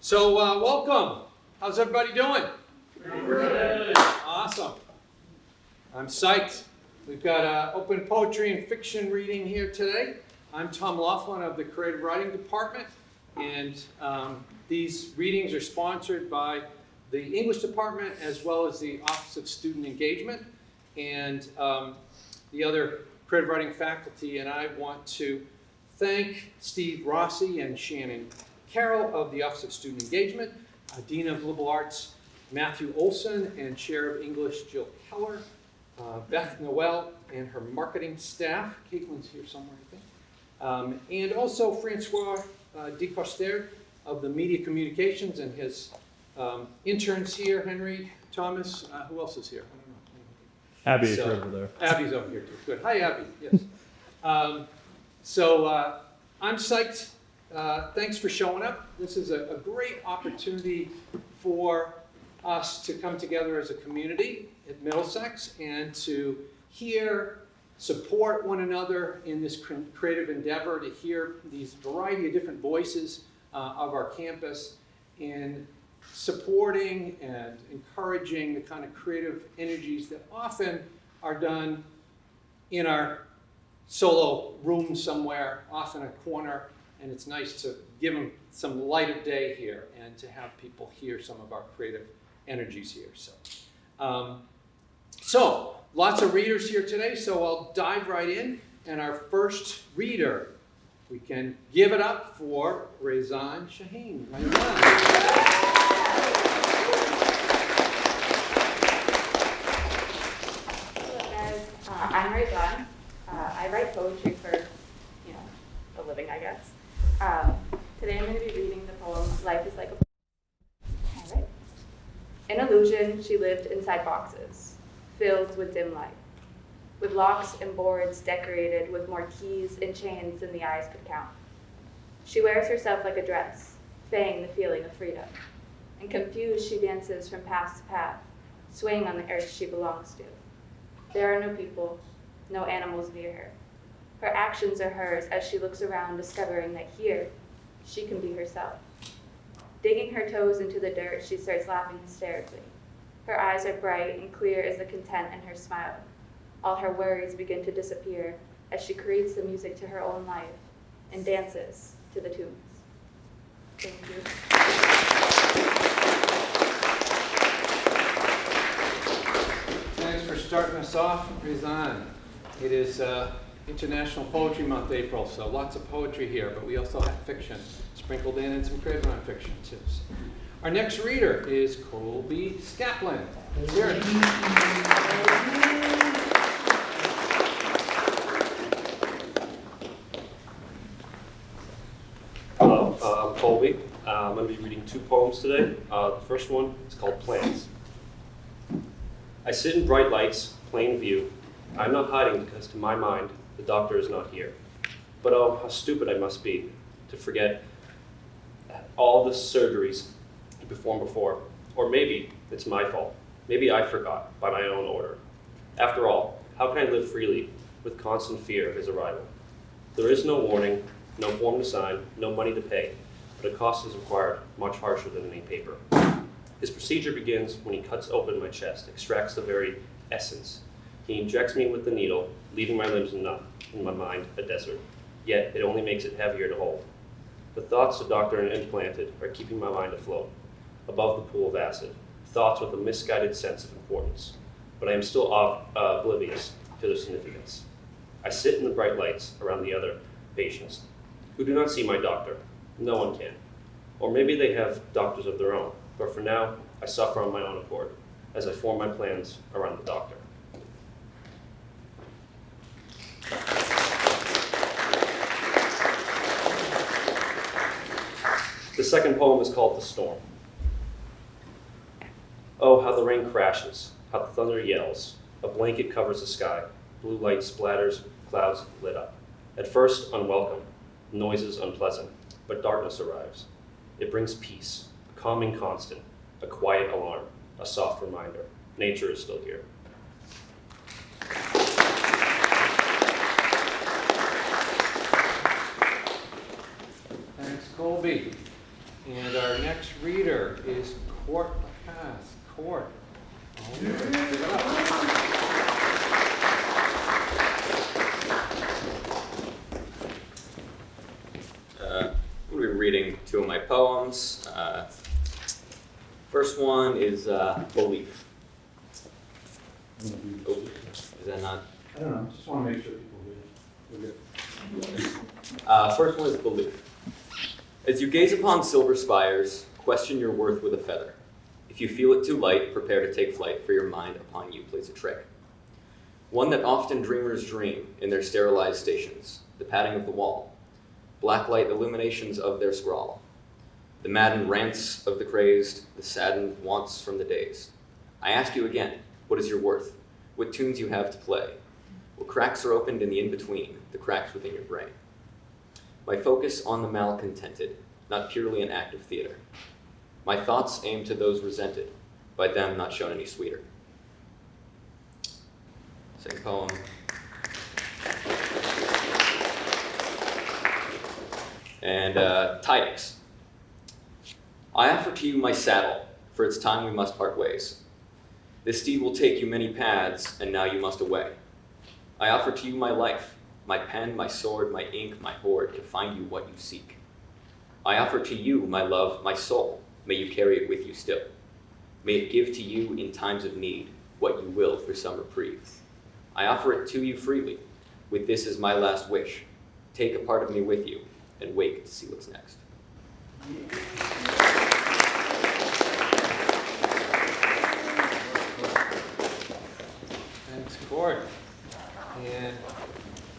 So welcome. How's everybody doing? Good. Awesome. I'm psyched. We've got open poetry and fiction reading here today. I'm Tom Laughlin of the Creative Writing Department, and these readings are sponsored by the English Department as well as the Office of Student Engagement and the other creative writing faculty. And I want to thank Steve Rossi and Shannon Carroll of the Office of Student Engagement, Dean of Liberal Arts Matthew Olson, and Chair of English Jill Keller, Beth Noel and her marketing staff. Caitlin's here somewhere, I think. And also Francois DeCoster of the Media Communications and his interns here, Henry, Thomas. Who else is here? I don't know. Abby's over there. Abby's over here too. Good. Hi, Abby. Yes. I'm psyched. Thanks for showing up. This is a great opportunity for us to come together as a community at Middlesex and to support one another in this creative endeavor, to hear these variety of different voices of our campus in supporting and encouraging the kind of creative energies that often are done in our solo room somewhere, off in a corner. And it's nice to give them some light of day here and to have people hear some of our creative energies here. So lots of readers here today, so I'll dive right in. And our first reader, we can give it up for Rezan Shaheen. Hello guys, I'm Rezan. I write poetry for, a living, I guess. Today I'm going to be reading the poem, Life is Like a... All right. In illusion, she lived inside boxes, filled with dim light, with locks and boards decorated with more keys and chains than the eyes could count. She wears herself like a dress, feying the feeling of freedom. And confused, she dances from path to path, swaying on the earth she belongs to. There are no people, no animals near her. Her actions are hers as she looks around, discovering that here, she can be herself. Digging her toes into the dirt, she starts laughing hysterically. Her eyes are bright and clear as the content in her smile. All her worries begin to disappear as she creates the music to her own life and dances to the tunes. Thank you. Thanks for starting us off, Rezan. It is International Poetry Month, April, so lots of poetry here, but we also have fiction sprinkled in and some creative nonfiction too. Our next reader is Colby Scaplan. Let's hear it. Hello, I'm Colby. I'm going to be reading two poems today. The first one is called Plans. I sit in bright lights, plain view. I'm not hiding because to my mind, the doctor is not here. But oh, how stupid I must be to forget all the surgeries he performed before. Or maybe it's my fault. Maybe I forgot by my own order. After all, how can I live freely with constant fear of his arrival? There is no warning, no form to sign, no money to pay, but a cost is required much harsher than any paper. His procedure begins when he cuts open my chest, extracts the very essence. He injects me with the needle, leaving my limbs numb, and my mind a desert. Yet it only makes it heavier to hold. The thoughts the doctor implanted are keeping my mind afloat, above the pool of acid, thoughts with a misguided sense of importance. But I am still oblivious to their significance. I sit in the bright lights around the other patients, who do not see my doctor. No one can. Or maybe they have doctors of their own, but for now, I suffer on my own accord, as I form my plans around the doctor. The second poem is called The Storm. Oh, how the rain crashes, how the thunder yells. A blanket covers the sky. Blue light splatters, clouds lit up. At first, unwelcome, noises unpleasant, but darkness arrives. It brings peace, a calming constant, a quiet alarm, a soft reminder. Nature is still here. Thanks, Colby. And our next reader is Court Lacasse. Court. All right, give it up. I'm going to be reading two of my poems. First one is Belief. Oh, is that not? I don't know, just want to make sure people hear it. We're good. First one is Belief. As you gaze upon silver spires, question your worth with a feather. If you feel it too light, prepare to take flight, for your mind upon you plays a trick. One that often dreamers dream in their sterilized stations, the padding of the wall, blacklight illuminations of their scrawl, the maddened rants of the crazed, the saddened wants from the dazed. I ask you again, what is your worth? What tunes you have to play? What cracks are opened in the in-between, the cracks within your brain? My focus on the malcontented, not purely an act of theater. My thoughts aim to those resented, by them not shown any sweeter. Second poem. And tidings. I offer to you my saddle, for it's time we must part ways. This steed will take you many paths, and now you must away. I offer to you my life, my pen, my sword, my ink, my hoard, to find you what you seek. I offer to you my love, my soul, may you carry it with you still. May it give to you in times of need what you will for some reprieve. I offer it to you freely, with this as my last wish. Take a part of me with you, and wake to see what's next. Thanks, Court. And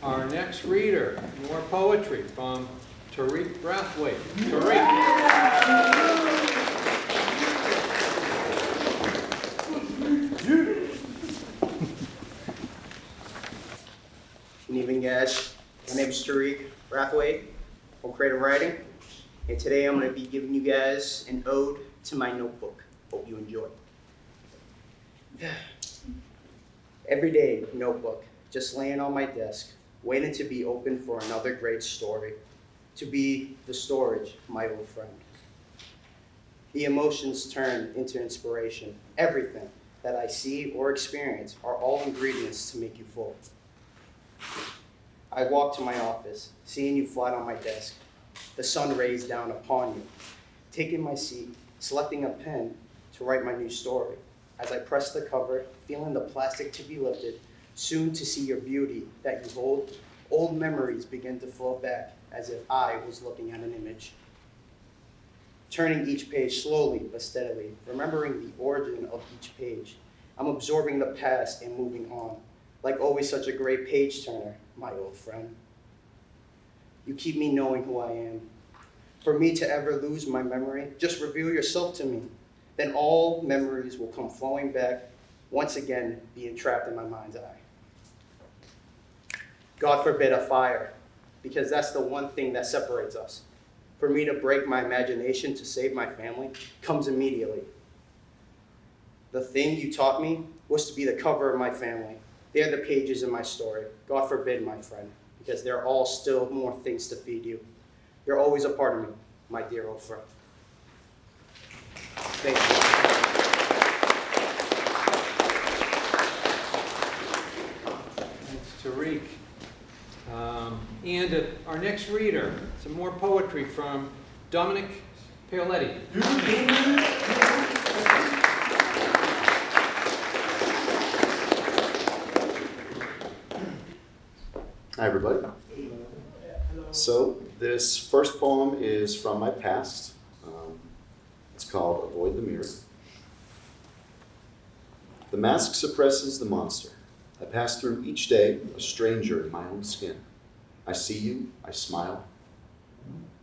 our next reader, more poetry from Tariq Brathwaite. Tariq. Good evening, guys. My name is Tariq Brathwaite from Creative Writing, and today I'm going to be giving you guys an ode to my notebook. Hope you enjoy. Everyday notebook, just laying on my desk, waiting to be opened for another great story, to be the storage, my old friend. The emotions turn into inspiration. Everything that I see or experience are all ingredients to make you full. I walk to my office, seeing you flat on my desk, the sun rays down upon you, taking my seat, selecting a pen to write my new story. As I press the cover, feeling the plastic to be lifted, soon to see your beauty that you hold, old memories begin to flow back as if I was looking at an image. Turning each page slowly but steadily, remembering the origin of each page. I'm absorbing the past and moving on. Like always such a great page turner, my old friend. You keep me knowing who I am. For me to ever lose my memory, just reveal yourself to me. Then all memories will come flowing back, once again being trapped in my mind's eye. God forbid a fire, because that's the one thing that separates us. For me to break my imagination to save my family comes immediately. The thing you taught me was to be the cover of my family. They're the pages in my story. God forbid, my friend, because there are all still more things to feed you. You're always a part of me, my dear old friend. Thank you. Thanks, Tariq. And our next reader, some more poetry from Dominic Paoletti. Hi, everybody. So this first poem is from my past. It's called Avoid the Mirror. The mask suppresses the monster. I pass through each day a stranger in my own skin. I see you, I smile,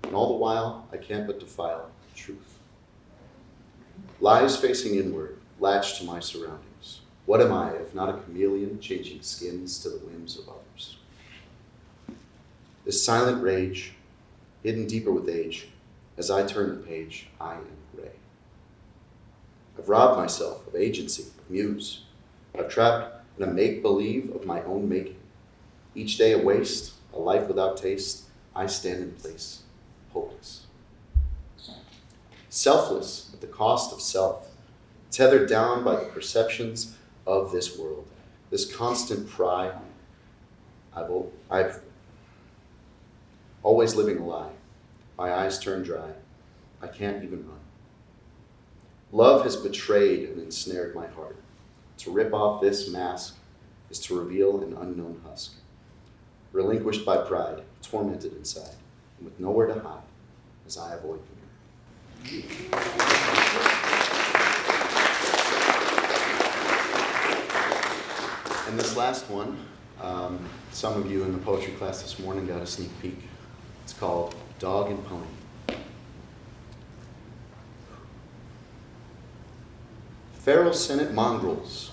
and all the while I can't but defile truth. Lies facing inward, latched to my surroundings. What am I if not a chameleon changing skins to the whims of others? This silent rage, hidden deeper with age, as I turn the page, I am gray. I've robbed myself of agency, of muse. I've trapped in a make-believe of my own making. Each day a waste, a life without taste, I stand in place, hopeless. selfless at the cost of self, tethered down by the perceptions of this world, this constant pry. I've always living a lie. My eyes turn dry. I can't even run. Love has betrayed and ensnared my heart. To rip off this mask is to reveal an unknown husk. Relinquished by pride, tormented inside, and with nowhere to hide, as I avoid the mirror. And this last one, some of you in the poetry class this morning got a sneak peek. It's called Dog and Pony. Feral Senate mongrels,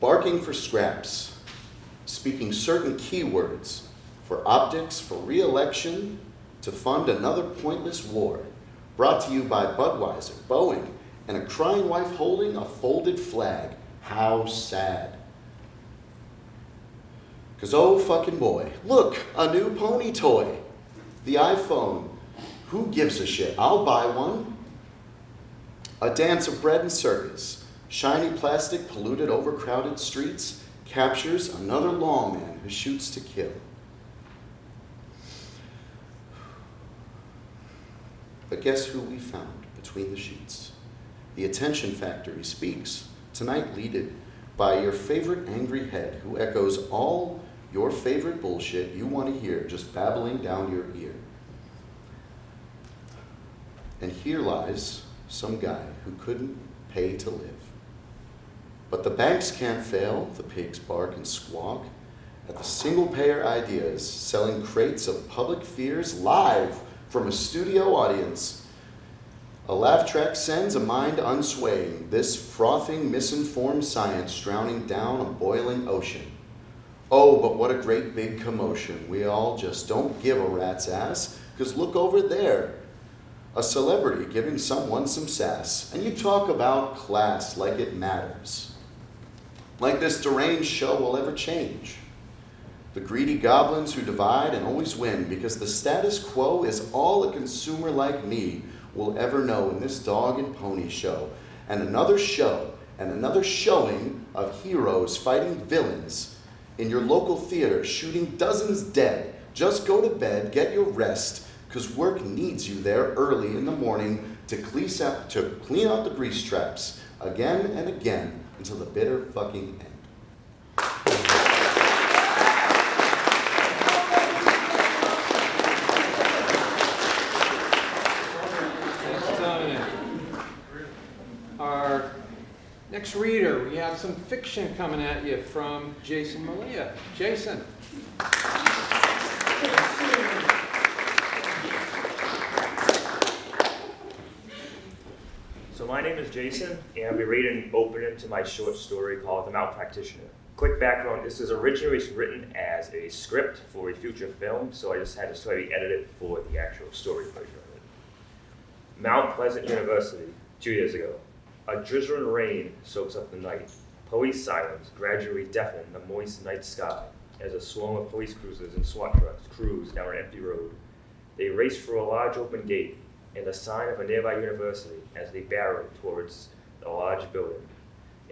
barking for scraps, speaking certain keywords for optics, for re-election, to fund another pointless war, brought to you by Budweiser, Boeing, and a crying wife holding a folded flag. How sad. Because oh fucking boy, look, a new pony toy. The iPhone. Who gives a shit? I'll buy one. A dance of bread and circus. Shiny plastic, polluted, overcrowded streets captures another lawman who shoots to kill. But guess who we found between the sheets? The Attention Factory speaks, tonight leaded by your favorite angry head who echoes all your favorite bullshit you want to hear just babbling down your ear. And here lies some guy who couldn't pay to live. But the banks can't fail, the pigs bark and squawk at the single-payer ideas, selling crates of public fears live from a studio audience. A laugh track sends a mind unswaying, this frothing, misinformed science drowning down a boiling ocean. Oh, but what a great big commotion. We all just don't give a rat's ass, because look over there. A celebrity giving someone some sass. And you talk about class like it matters. Like this deranged show will ever change. The greedy goblins who divide and always win because the status quo is all a consumer like me will ever know in this dog and pony show. And another show and another showing of heroes fighting villains in your local theater, shooting dozens dead. Just go to bed, get your rest, because work needs you there early in the morning to clean out the grease traps again and again until the bitter fucking end. Thanks, Dominic. Our next reader, we have some fiction coming at you from Jason Malia. Jason. So my name is Jason, and I'll be reading opening to my short story called The Malpractice. Quick background, this is originally written as a script for a future film, so I just had to slightly edit it for the actual story version of it. Mount Pleasant University, 2 years ago. A drizzling rain soaks up the night. Police sirens gradually deafen the moist night sky as a swarm of police cruisers and SWAT trucks cruise down an empty road. They race through a large open gate and a sign of a nearby university as they barrel towards the large building.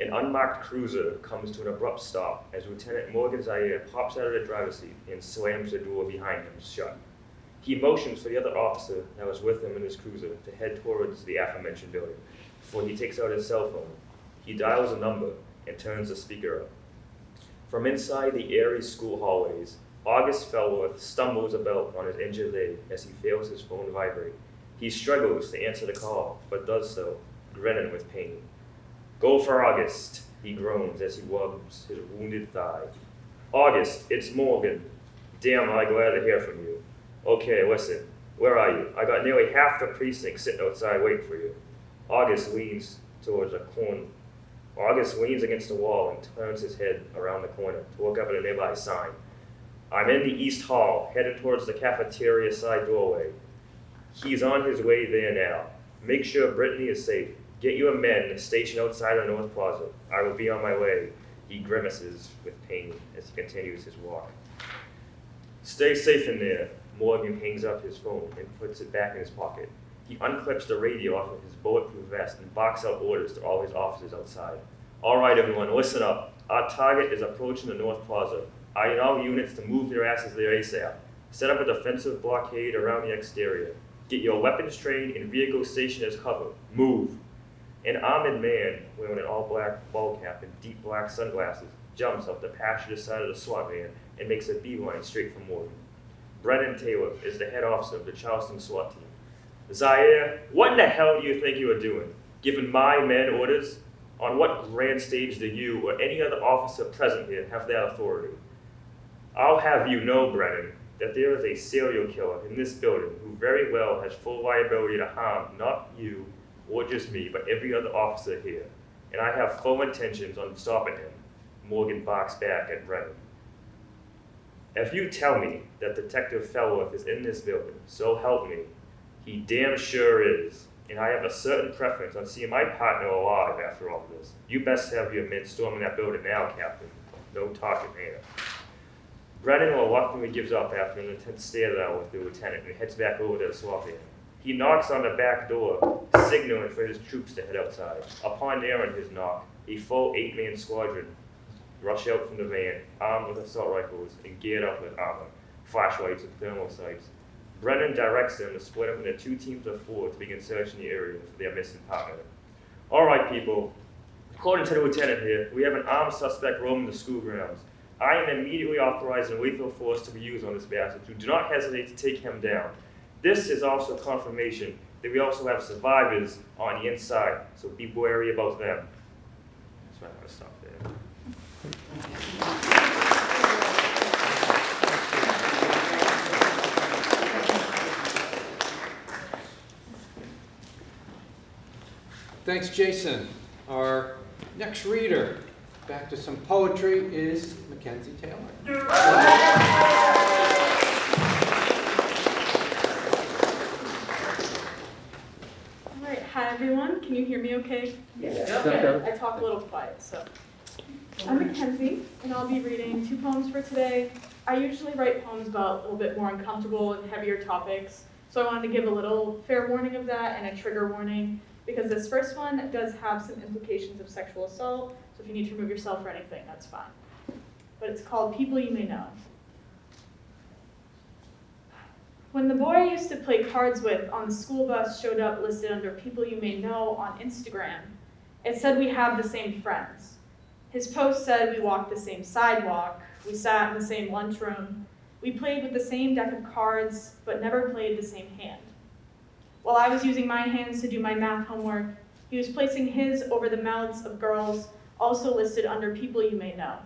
An unmarked cruiser comes to an abrupt stop as Lieutenant Morgan Zaire pops out of the driver's seat and slams the door behind him shut. He motions for the other officer that was with him in his cruiser to head towards the aforementioned building before he takes out his cell phone. He dials a number and turns the speaker up. From inside the airy school hallways, August Fellworth stumbles about on his injured leg as he feels his phone vibrate. He struggles to answer the call, but does so, grinning with pain. "Go for August," he groans as he rubs his wounded thigh. "August, it's Morgan. Damn, am I glad to hear from you. Okay, listen, where are you? I got nearly half the precinct sitting outside waiting for you." August leans towards a corner. August leans against the wall and turns his head around the corner to look up at a nearby sign. "I'm in the East Hall, headed towards the cafeteria side doorway." He's on his way there now. "Make sure Brittany is safe. Get your men stationed outside the North Plaza. I will be on my way." He grimaces with pain as he continues his walk. "Stay safe in there." Morgan hangs up his phone and puts it back in his pocket. He unclips the radio off of his bulletproof vest and barks out orders to all his officers outside. All right, everyone, listen up. Our target is approaching the North Plaza. I need all units to move their asses there ASAP. Set up a defensive blockade around the exterior. Get your weapons trained and vehicles stationed as cover. Move. An armed man wearing an all-black ball cap and deep black sunglasses jumps off the passenger side of the SWAT van and makes a beeline straight for Morgan. Brennan Taylor is the head officer of the Charleston SWAT team. Zaire, what in the hell do you think you are doing? Giving my men orders? On what grand stage do you or any other officer present here have that authority? I'll have you know, Brennan, that there is a serial killer in this building who very well has full liability to harm not you or just me, but every other officer here. And I have full intentions on stopping him. Morgan barks back at Brennan. If you tell me that Detective Felworth is in this building, so help me, he damn sure is. And I have a certain preference on seeing my partner alive after all this. You best have your men storming that building now, Captain. No talking there. Brennan reluctantly gives up after an intense stare down with the lieutenant and heads back over to the SWAT van. He knocks on the back door, signaling for his troops to head outside. Upon hearing his knock, a full 8-man squadron rush out from the van, armed with assault rifles and geared up with armor, flashlights, and thermal sights. Brennan directs them to split up into 2 teams of 4 to begin searching the area for their missing partner. All right, people. According to the lieutenant here, we have an armed suspect roaming the school grounds. I am immediately authorizing lethal force to be used on this bastard, so do not hesitate to take him down. This is also confirmation that we also have survivors on the inside, so be wary about them. That's why I'm going to stop there. Thanks, Jason. Our next reader, back to some poetry, is Mackenzie Taylor. All right, hi everyone. Can you hear me okay? Yes. Okay. I talk a little quiet, so. I'm Mackenzie, and I'll be reading 2 poems for today. I usually write poems about a little bit more uncomfortable and heavier topics, so I wanted to give a little fair warning of that and a trigger warning, because this first one does have some implications of sexual assault, so if you need to remove yourself or anything, that's fine. But it's called People You May Know. When the boy I used to play cards with on the school bus showed up listed under People You May Know on Instagram, it said we have the same friends. His post said we walked the same sidewalk, we sat in the same lunchroom, we played with the same deck of cards, but never played the same hand. While I was using my hands to do my math homework, he was placing his over the mouths of girls also listed under People You May Know.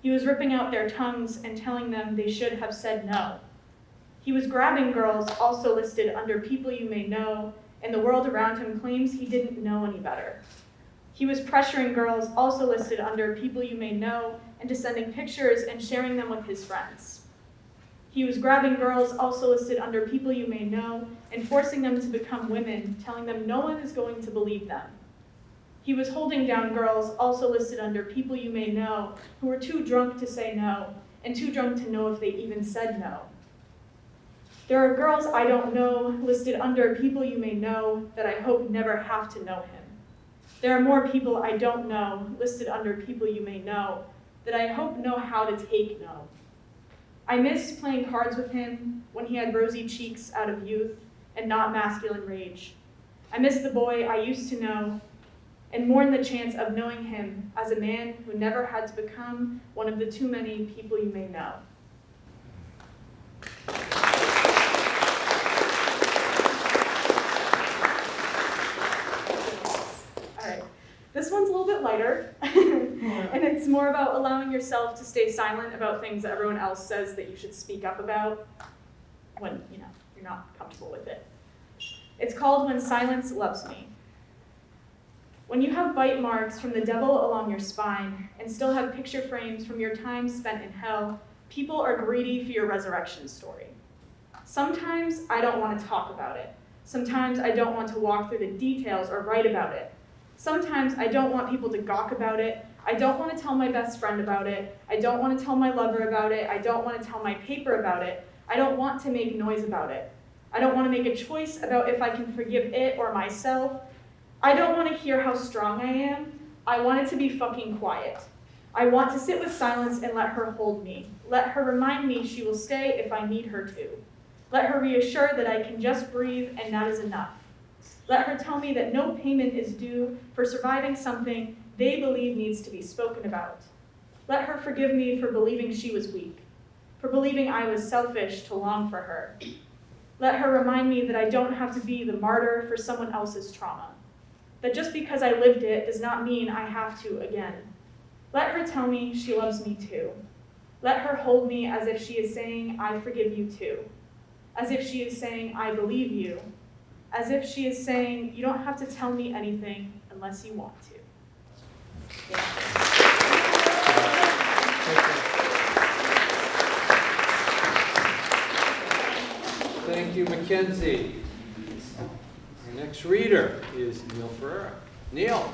He was ripping out their tongues and telling them they should have said no. He was grabbing girls also listed under People You May Know, and the world around him claims he didn't know any better. He was pressuring girls also listed under People You May Know into sending pictures and sharing them with his friends. He was grabbing girls also listed under People You May Know and forcing them to become women, telling them no one is going to believe them. He was holding down girls also listed under People You May Know who were too drunk to say no and too drunk to know if they even said no. There are girls I don't know listed under People You May Know that I hope never have to know him. There are more people I don't know listed under People You May Know that I hope know how to take no. I miss playing cards with him when he had rosy cheeks out of youth and not masculine rage. I miss the boy I used to know and mourn the chance of knowing him as a man who never had to become one of the too many people you may know. All right, this one's a little bit lighter, and it's more about allowing yourself to stay silent about things that everyone else says that you should speak up about when you're not comfortable with it. It's called When Silence Loves Me. When you have bite marks from the devil along your spine and still have picture frames from your time spent in hell, people are greedy for your resurrection story. Sometimes I don't want to talk about it. Sometimes I don't want to walk through the details or write about it. Sometimes I don't want people to gawk about it. I don't want to tell my best friend about it. I don't want to tell my lover about it. I don't want to tell my paper about it. I don't want to make noise about it. I don't want to make a choice about if I can forgive it or myself. I don't want to hear how strong I am. I want it to be fucking quiet. I want to sit with silence and let her hold me. Let her remind me she will stay if I need her to. Let her reassure that I can just breathe and that is enough. Let her tell me that no payment is due for surviving something they believe needs to be spoken about. Let her forgive me for believing she was weak, for believing I was selfish to long for her. Let her remind me that I don't have to be the martyr for someone else's trauma, that just because I lived it does not mean I have to again. Let her tell me she loves me too. Let her hold me as if she is saying, I forgive you too. As if she is saying, I believe you. As if she is saying, you don't have to tell me anything unless you want to. Thank you, Mackenzie. Our next reader is Neil Ferreira. Neil.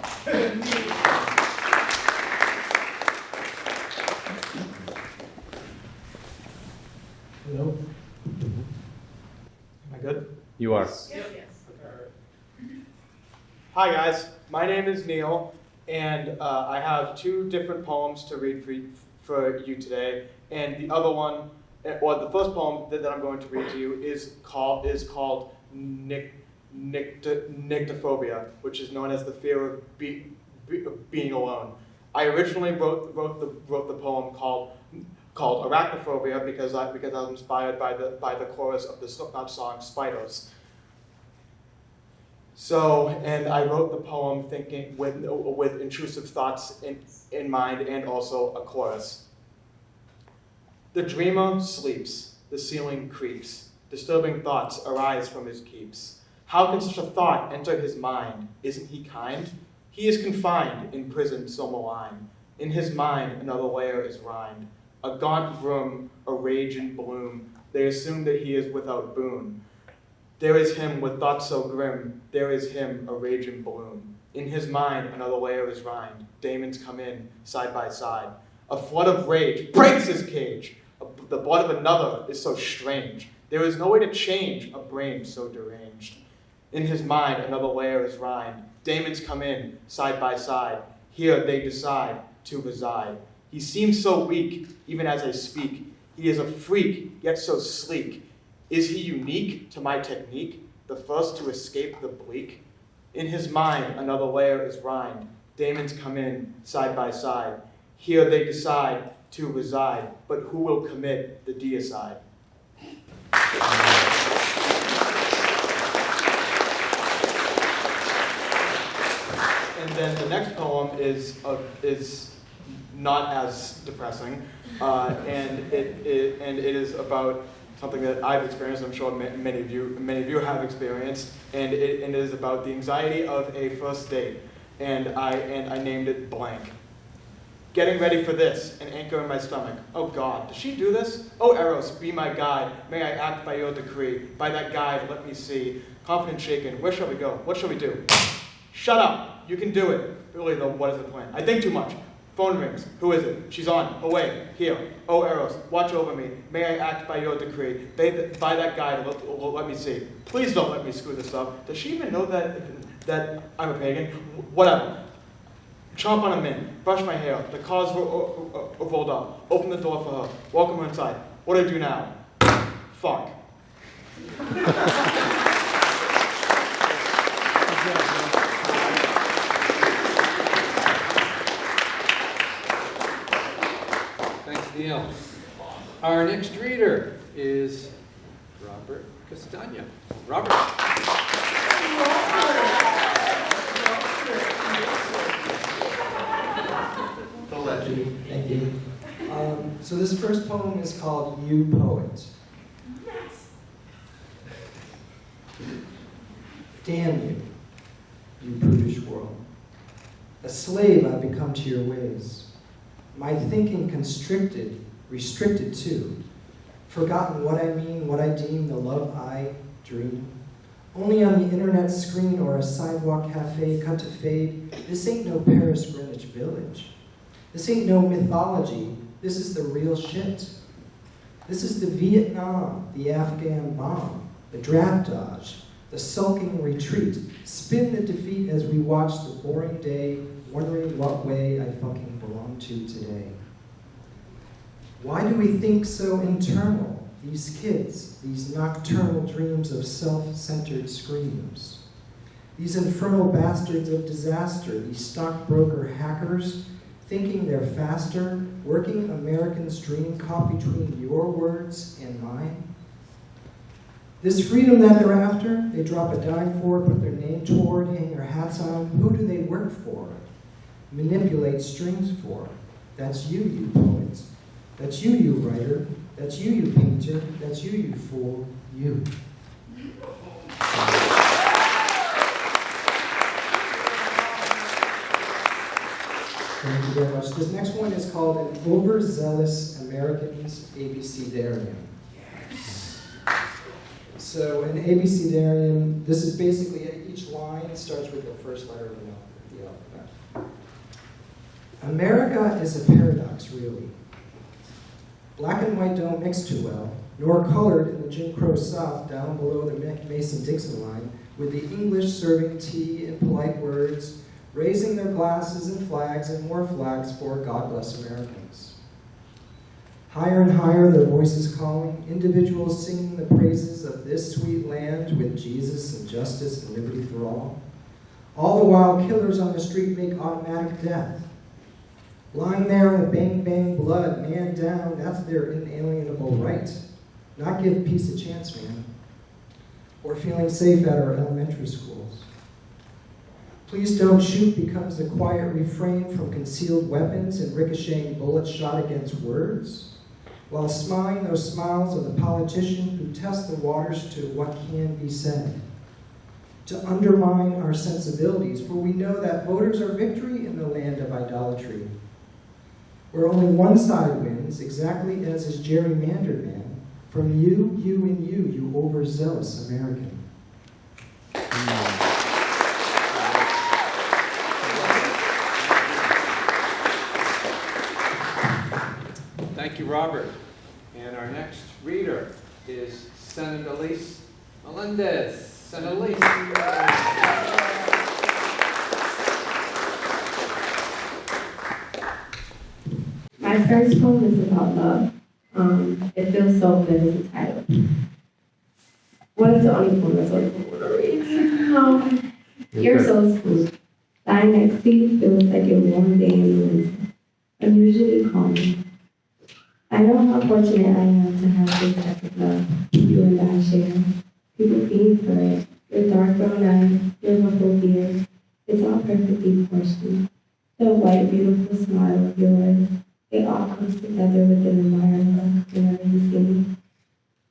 Hello? Am I good? You are. Hi guys, my name is Neil, and I have two different poems to read for you today. And the other one, or the first poem that I'm going to read to you is called Nyctophobia, which is known as the fear of being alone. I originally wrote the poem called Arachnophobia because I was inspired by the chorus of the Slipknot song Spiders. So, and I wrote the poem thinking with intrusive thoughts in mind and also a chorus. The dreamer sleeps, the ceiling creaks, disturbing thoughts arise from his keeps. How can such a thought enter his mind? Isn't he kind? He is confined, in prison so malign. In his mind another layer is rind. A gaunt room, a rage in bloom, they assume that he is without boon. There is him with thoughts so grim, there is him a rage in bloom. In his mind another layer is rind, demons come in, side by side. A flood of rage breaks his cage, the blood of another is so strange. There is no way to change a brain so deranged. In his mind another layer is rind, demons come in, side by side. Here they decide to reside. He seems so weak, even as I speak. He is a freak, yet so sleek. Is he unique to my technique, the first to escape the bleak? In his mind, another layer is rind. Demons come in, side by side. Here they decide to reside, but who will commit the deicide? And then the next poem is not as depressing, and it is about something that I've experienced. I'm sure many of you have experienced, and it is about the anxiety of a first date, and I named it blank. Getting ready for this, an anchor in my stomach. Oh God, does she do this? Oh Eros, be my guide. May I act by your decree. By that guide, let me see. Confident shaken. Where shall we go? What shall we do? Shut up. You can do it. Really though, what is the plan? I think too much. Phone rings. Who is it? She's on. Away. Here. Oh, Eros, watch over me. May I act by your decree. By that guide, let me see. Please don't let me screw this up. Does she even know that I'm a pagan? Whatever. Chomp on a mint. Brush my hair. The car's rolled up. Open the door for her. Welcome her inside. What do I do now? Fuck. Neil. Our next reader is Robert Castagna. Robert. The legend. Thank you. So this first poem is called You Poet. Damn you, you brutish world. A slave I've become to your ways. My thinking constricted, restricted too. Forgotten what I mean, what I deem the love I dream. Only on the internet screen or a sidewalk cafe cut to fade. This ain't no Paris Greenwich Village. This ain't no mythology. This is the real shit. This is the Vietnam, the Afghan bomb, the draft dodge, the sulking retreat, spin the defeat as we watch the boring day, wondering what way I fucking belong to today. Why do we think so internal, these kids, these nocturnal dreams of self-centered screams? These infernal bastards of disaster, these stockbroker hackers, thinking they're faster, working Americans' dream caught between your words and mine? This freedom that they're after, they drop a dime for, put their name toward, hang their hats on, who do they work for? Manipulate strings for? That's you, you poets. That's you, you writer. That's you, you painter. That's you, you fool. You. Thank you very much. This next one is called An Overzealous American's ABCdarium. So an ABCdarium, this is basically, each line starts with the first letter of the alphabet. America is a paradox, really. Black and white don't mix too well, nor colored in the Jim Crow South down below the Mason-Dixon line, with the English serving tea and polite words, raising their glasses and flags and more flags for God bless Americans. Higher and higher their voices calling, individuals singing the praises of this sweet land with Jesus and justice and liberty for all. All the while killers on the street make automatic death. Lying there in the bang-bang blood, man down, that's their inalienable right. Not give peace a chance, man. Or feeling safe at our elementary schools. Please don't shoot becomes the quiet refrain from concealed weapons and ricocheting bullets shot against words, while smiling those smiles of the politician who test the waters to what can be said. To undermine our sensibilities, for we know that voters are victory in the land of idolatry, where only one side wins, exactly as is gerrymandered, man. From you, you, and you overzealous American. Thank you, Robert. And our next reader is Senator Elise Melendez. Senator Elise. My first poem is about love. It feels so good as a title. What is the only poem that's only poem to read? You're so smooth. Lying next to you feels like a warm day in the winter. Unusually calm. I know how fortunate I am to have this type of love you and I share. People fiend for it. Your dark brown eyes, your ruffled beard. It's all perfectly portioned. The white, beautiful smile of yours. It all comes together within the environment whenever you see me.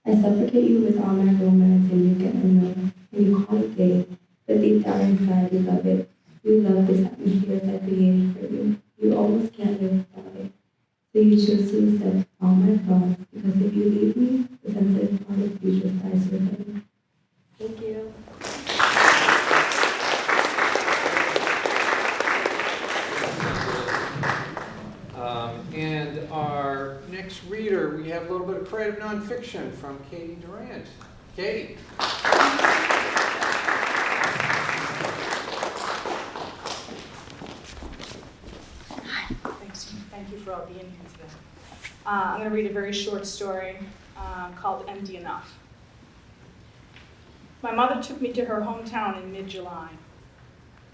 I suffocate you with all my romance and you get unknown. And you call it gay, but deep down inside you love it. You love this atmosphere I created for you. You almost can't live without it. So you choose to accept all my flaws, because if you leave me, the sensitive part of future starts with it. Thank you. And our next reader, we have a little bit of creative nonfiction from Katie Durant. Katie. Thank you for all being here today. I'm going to read a very short story called Empty Enough. My mother took me to her hometown in mid-July.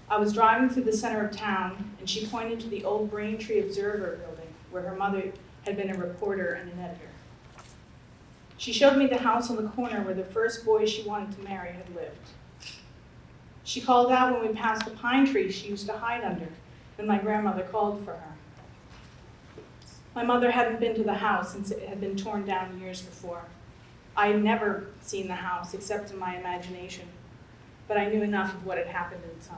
I was driving through the center of town, and she pointed to the old Braintree Observer building, where her mother had been a reporter and an editor. She showed me the house on the corner where the first boy she wanted to marry had lived. She called out when we passed the pine tree she used to hide under, when my grandmother called for her. My mother hadn't been to the house since it had been torn down years before. I had never seen the house except in my imagination, but I knew enough of what had happened inside.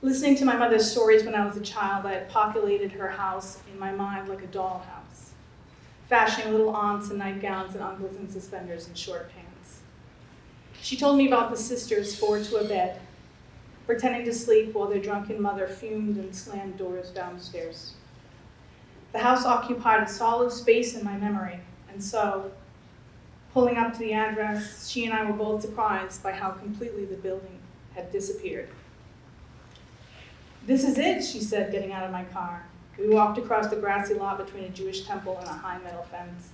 Listening to my mother's stories when I was a child, I had populated her house in my mind like a dollhouse, fashioning little aunts in nightgowns and uncles in suspenders and short pants. She told me about the sisters, 4 to a bed, pretending to sleep while their drunken mother fumed and slammed doors downstairs. The house occupied a solid space in my memory, and so, Pulling up to the address, she and I were both surprised by how completely the building had disappeared. "This is it," she said, getting out of my car. We walked across the grassy lot between a Jewish temple and a high metal fence.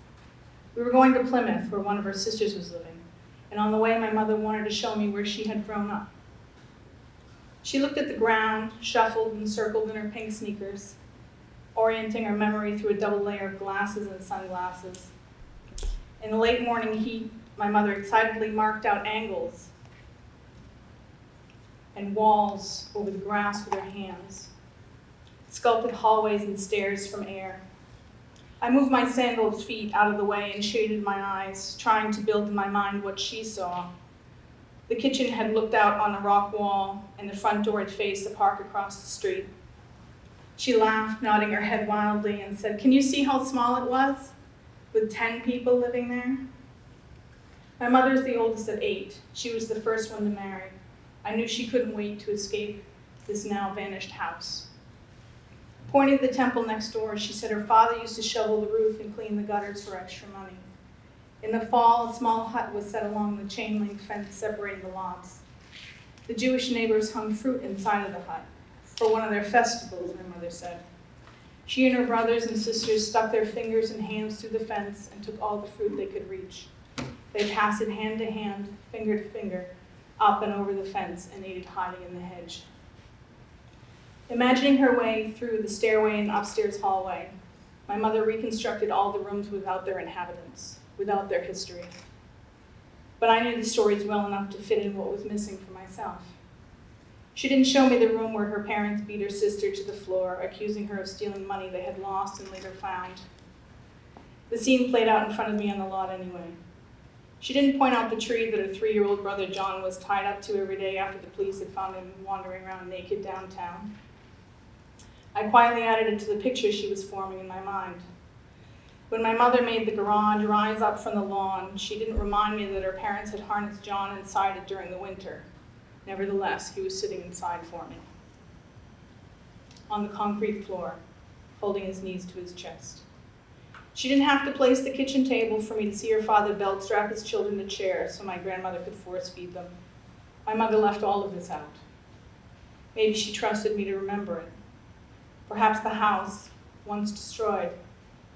We were going to Plymouth, where one of her sisters was living, and on the way my mother wanted to show me where she had grown up. She looked at the ground, shuffled and circled in her pink sneakers, orienting her memory through a double layer of glasses and sunglasses. In the late morning heat, my mother excitedly marked out angles and walls over the grass with her hands, sculpted hallways and stairs from air. I moved my sandaled feet out of the way and shaded my eyes, trying to build in my mind what she saw. The kitchen had looked out on a rock wall, and the front door had faced the park across the street. She laughed, nodding her head wildly, and said, "Can you see how small it was, with 10 people living there?" My mother's the oldest of 8. She was the first one to marry. I knew she couldn't wait to escape this now vanished house. Pointing to the temple next door, she said her father used to shovel the roof and clean the gutters for extra money. In the fall, a small hut was set along the chain-link fence separating the lots. The Jewish neighbors hung fruit inside of the hut for one of their festivals, my mother said. She and her brothers and sisters stuck their fingers and hands through the fence and took all the fruit they could reach. They passed it hand to hand, finger to finger, up and over the fence and ate it hiding in the hedge. Imagining her way through the stairway and upstairs hallway, my mother reconstructed all the rooms without their inhabitants, without their history. But I knew the stories well enough to fit in what was missing for myself. She didn't show me the room where her parents beat her sister to the floor, accusing her of stealing money they had lost and later found. The scene played out in front of me on the lot anyway. She didn't point out the tree that her 3-year-old brother John was tied up to every day after the police had found him wandering around naked downtown. I quietly added it to the picture she was forming in my mind. When my mother made the garage rise up from the lawn, she didn't remind me that her parents had harnessed John inside it during the winter. Nevertheless, he was sitting inside for me, on the concrete floor, holding his knees to his chest. She didn't have to place the kitchen table for me to see her father belt strap his children to chairs so my grandmother could force feed them. My mother left all of this out. Maybe she trusted me to remember it. Perhaps the house, once destroyed,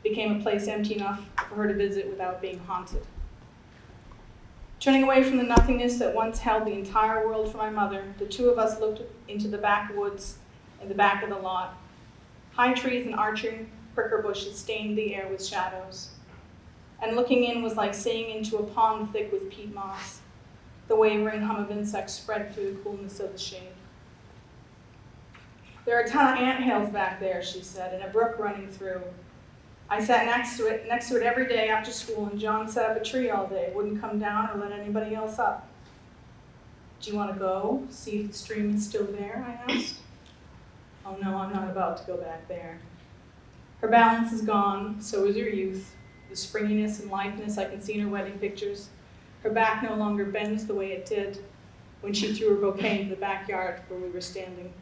became a place empty enough for her to visit without being haunted. Turning away from the nothingness that once held the entire world for my mother, the two of us looked into the backwoods in the back of the lot. High trees and arching pricker bushes stained the air with shadows. And looking in was like seeing into a pond thick with peat moss. The wavering hum of insects spread through the coolness of the shade. "There are a ton of anthills back there," she said, "and a brook running through. I sat next to it every day after school, and John set up a tree all day, wouldn't come down or let anybody else up." "Do you want to go, see if the stream is still there?" I asked. "Oh no, I'm not about to go back there. Her balance is gone, so is her youth, the springiness and litheness I can see in her wedding pictures. Her back no longer bends the way it did when she threw her bouquet into the backyard where we were standing.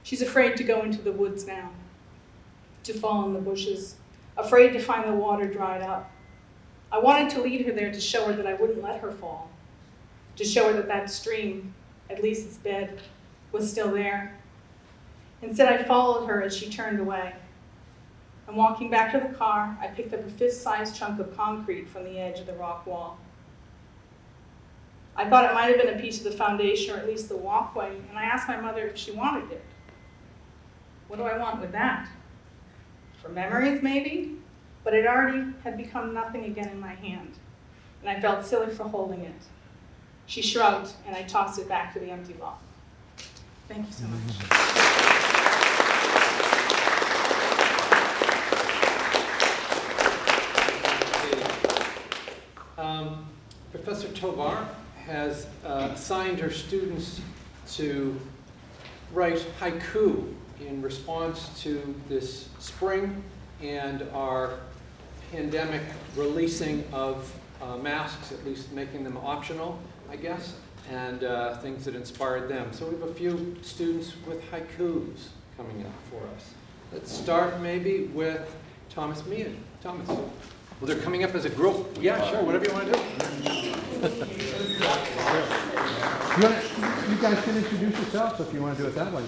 She's afraid to go into the woods now, to fall in the bushes, afraid to find the water dried up. I wanted to lead her there to show her that I wouldn't let her fall, to show her that that stream, at least its bed, was still there. Instead, I followed her as she turned away. And walking back to the car, I picked up a fist-sized chunk of concrete from the edge of the rock wall. I thought it might have been a piece of the foundation, or at least the walkway, and I asked my mother if she wanted it. What do I want with that? For memories, maybe? But it already had become nothing again in my hand, and I felt silly for holding it. She shrugged, and I tossed it back to the empty lot. Thank you so much. Professor Tovar has assigned her students to write haiku in response to this spring and our pandemic releasing of masks, at least making them optional, I guess, and things that inspired them. So we have a few students with haikus coming up for us. Let's start maybe with Thomas Meehan. Thomas. Well, they're coming up as a group. Yeah, sure, whatever you want to do. You guys can introduce yourselves if you want to do it that way.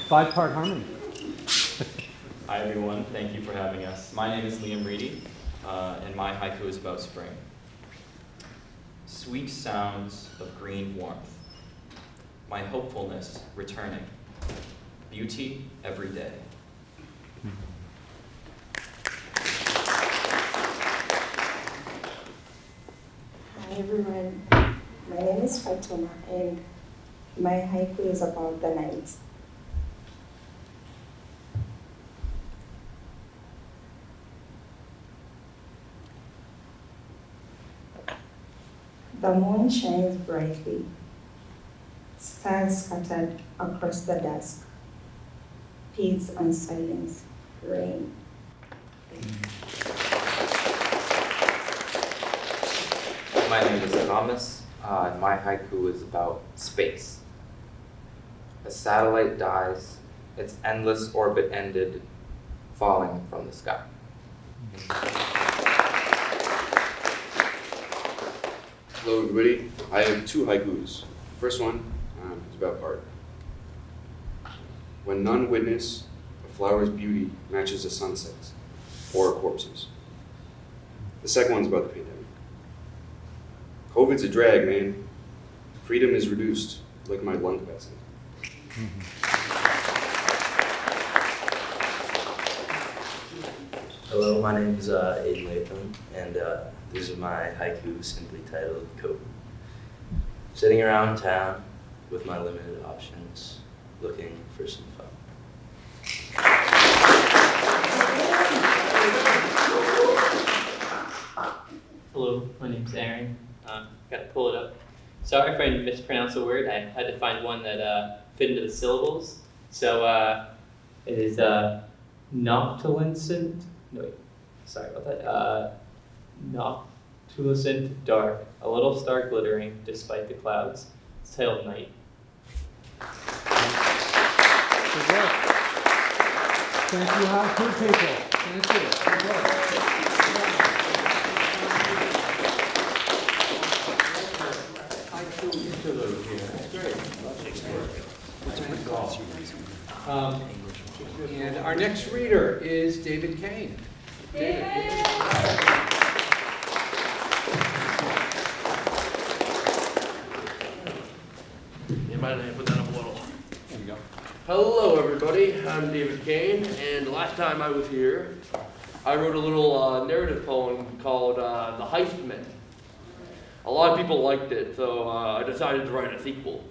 Five-part harmony. Hi everyone, thank you for having us. My name is Liam Reedy, and my haiku is about spring. Sweet sounds of green warmth, my hopefulness returning, beauty every day. Hi everyone, my name is Fatuma and my haiku is about the night. The moon shines brightly, stars scattered across the dusk, peace and silence reign. My name is Thomas, and my haiku is about space. A satellite dies, its endless orbit ended, falling from the sky. Hello everybody, I have two haikus. The first one is about art. When none witness, a flower's beauty matches the sunsets or corpses. The second one's about the pandemic. COVID's a drag, man. Freedom is reduced, like my lung capacity. Hello, my name is Aiden Latham, and these are my haikus simply titled Cope. Sitting around town with my limited options, looking for some fun. Hello, my name's Aaron. Gotta pull it up. Sorry if I mispronounced a word. I had to find one that fit into the syllables. So it is noctilucent. No, wait. Sorry about that. Noctilucent dark, a little star glittering despite the clouds. It's titled Night. Good work. Thank you, haiku people. Thank you. Good work. And our next reader is David Kane. David. You might have to put that up a little. There you go. Hello, everybody. I'm David Kane, and last time I was here, I wrote a little narrative poem called The Heist Men. A lot of people liked it, so I decided to write a sequel.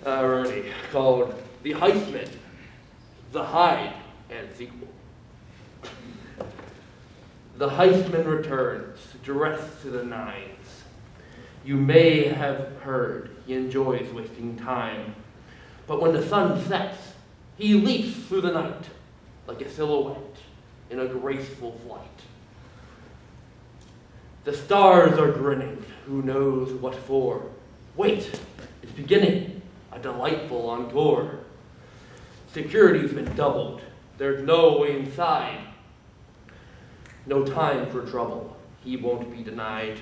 Alrighty, called The Heist Men, The Hide, and Sequel. The heistman returns, dressed to the nines. You may have heard he enjoys wasting time, but when the sun sets, he leaps through the night like a silhouette in a graceful flight. The stars are grinning, who knows what for. Wait, it's beginning, a delightful encore. Security's been doubled, there's no way inside. No time for trouble, he won't be denied.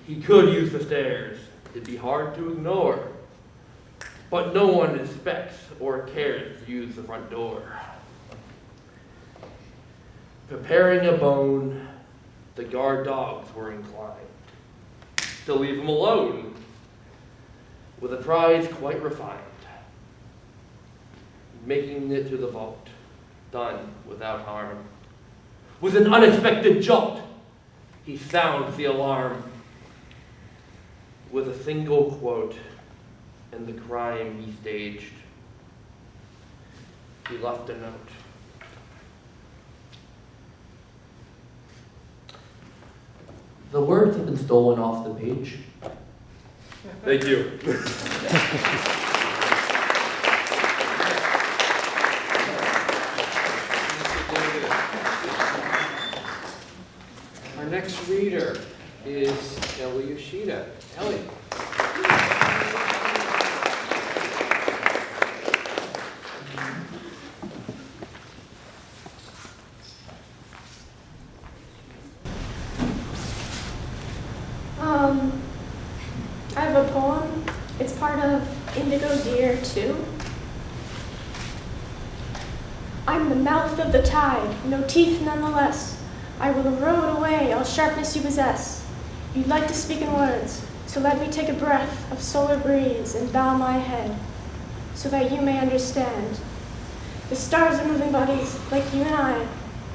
He could use the stairs, it'd be hard to ignore. But no one expects or cares to use the front door. Preparing a bone, the guard dogs were inclined to leave him alone, with a prize quite refined. Making it to the vault, done without harm. With an unexpected jolt, he sounds the alarm. With a single quote and the crime he staged, he left a note. The words have been stolen off the page. Thank you. Our next reader is Ellie Yoshida. Ellie. part of indigo deer too? I'm the mouth of the tide, no teeth nonetheless. I will erode away all sharpness you possess. You'd like to speak in words, so let me take a breath of solar breeze and bow my head, so that you may understand. The stars are moving bodies, like you and I,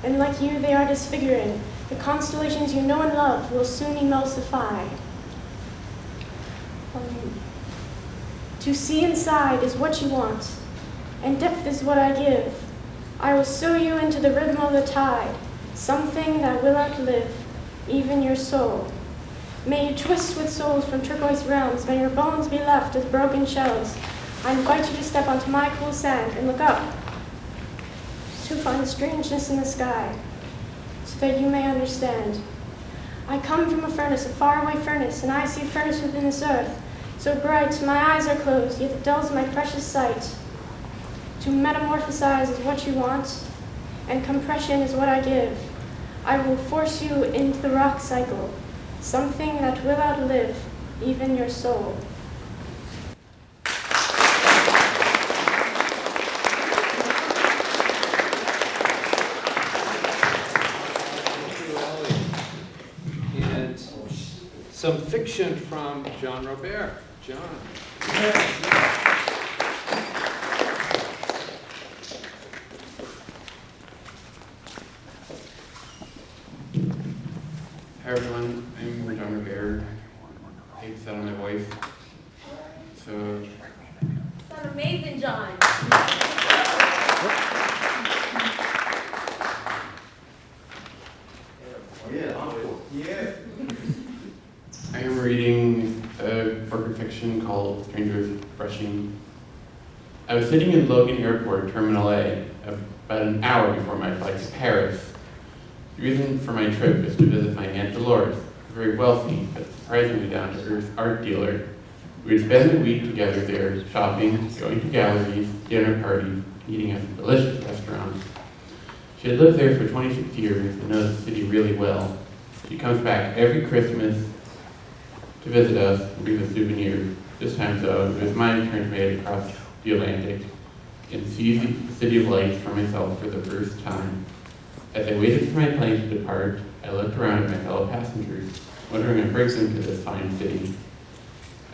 and like you they are disfiguring. The constellations you know and love will soon emulsify. To see inside is what you want, and depth is what I give. I will sew you into the rhythm of the tide, something that will outlive even your soul. May you twist with souls from turquoise realms, may your bones be left as broken shells. I invite you to step onto my cool sand and look up to find the strangeness in the sky, so that you may understand. I come from a furnace, a faraway furnace, and I see a furnace within this earth, so bright my eyes are closed, yet it dulls my precious sight. To metamorphosize is what you want, and compression is what I give. I will force you into the rock cycle, something that will outlive even your soul. And some fiction from John Robert. John. Hi everyone, I'm John Robert. I hate to settle my voice. So Sound amazing, John. I am reading a work of fiction called Strangers Brushing. I was sitting in Logan Airport, Terminal A, about an hour before my flight to Paris. The reason for my trip is to visit my Aunt Dolores, a very wealthy but surprisingly down-to-earth art dealer. We would spend the week together there, shopping, going to galleries, dinner parties, eating at some delicious restaurants. She had lived there for 26 years and knows the city really well. She comes back every Christmas to visit us and bring us souvenirs. This time, though, it was my turn to make it across the Atlantic and see the City of Lights for myself for the first time. As I waited for my plane to depart, I looked around at my fellow passengers, wondering what brings them to this fine city.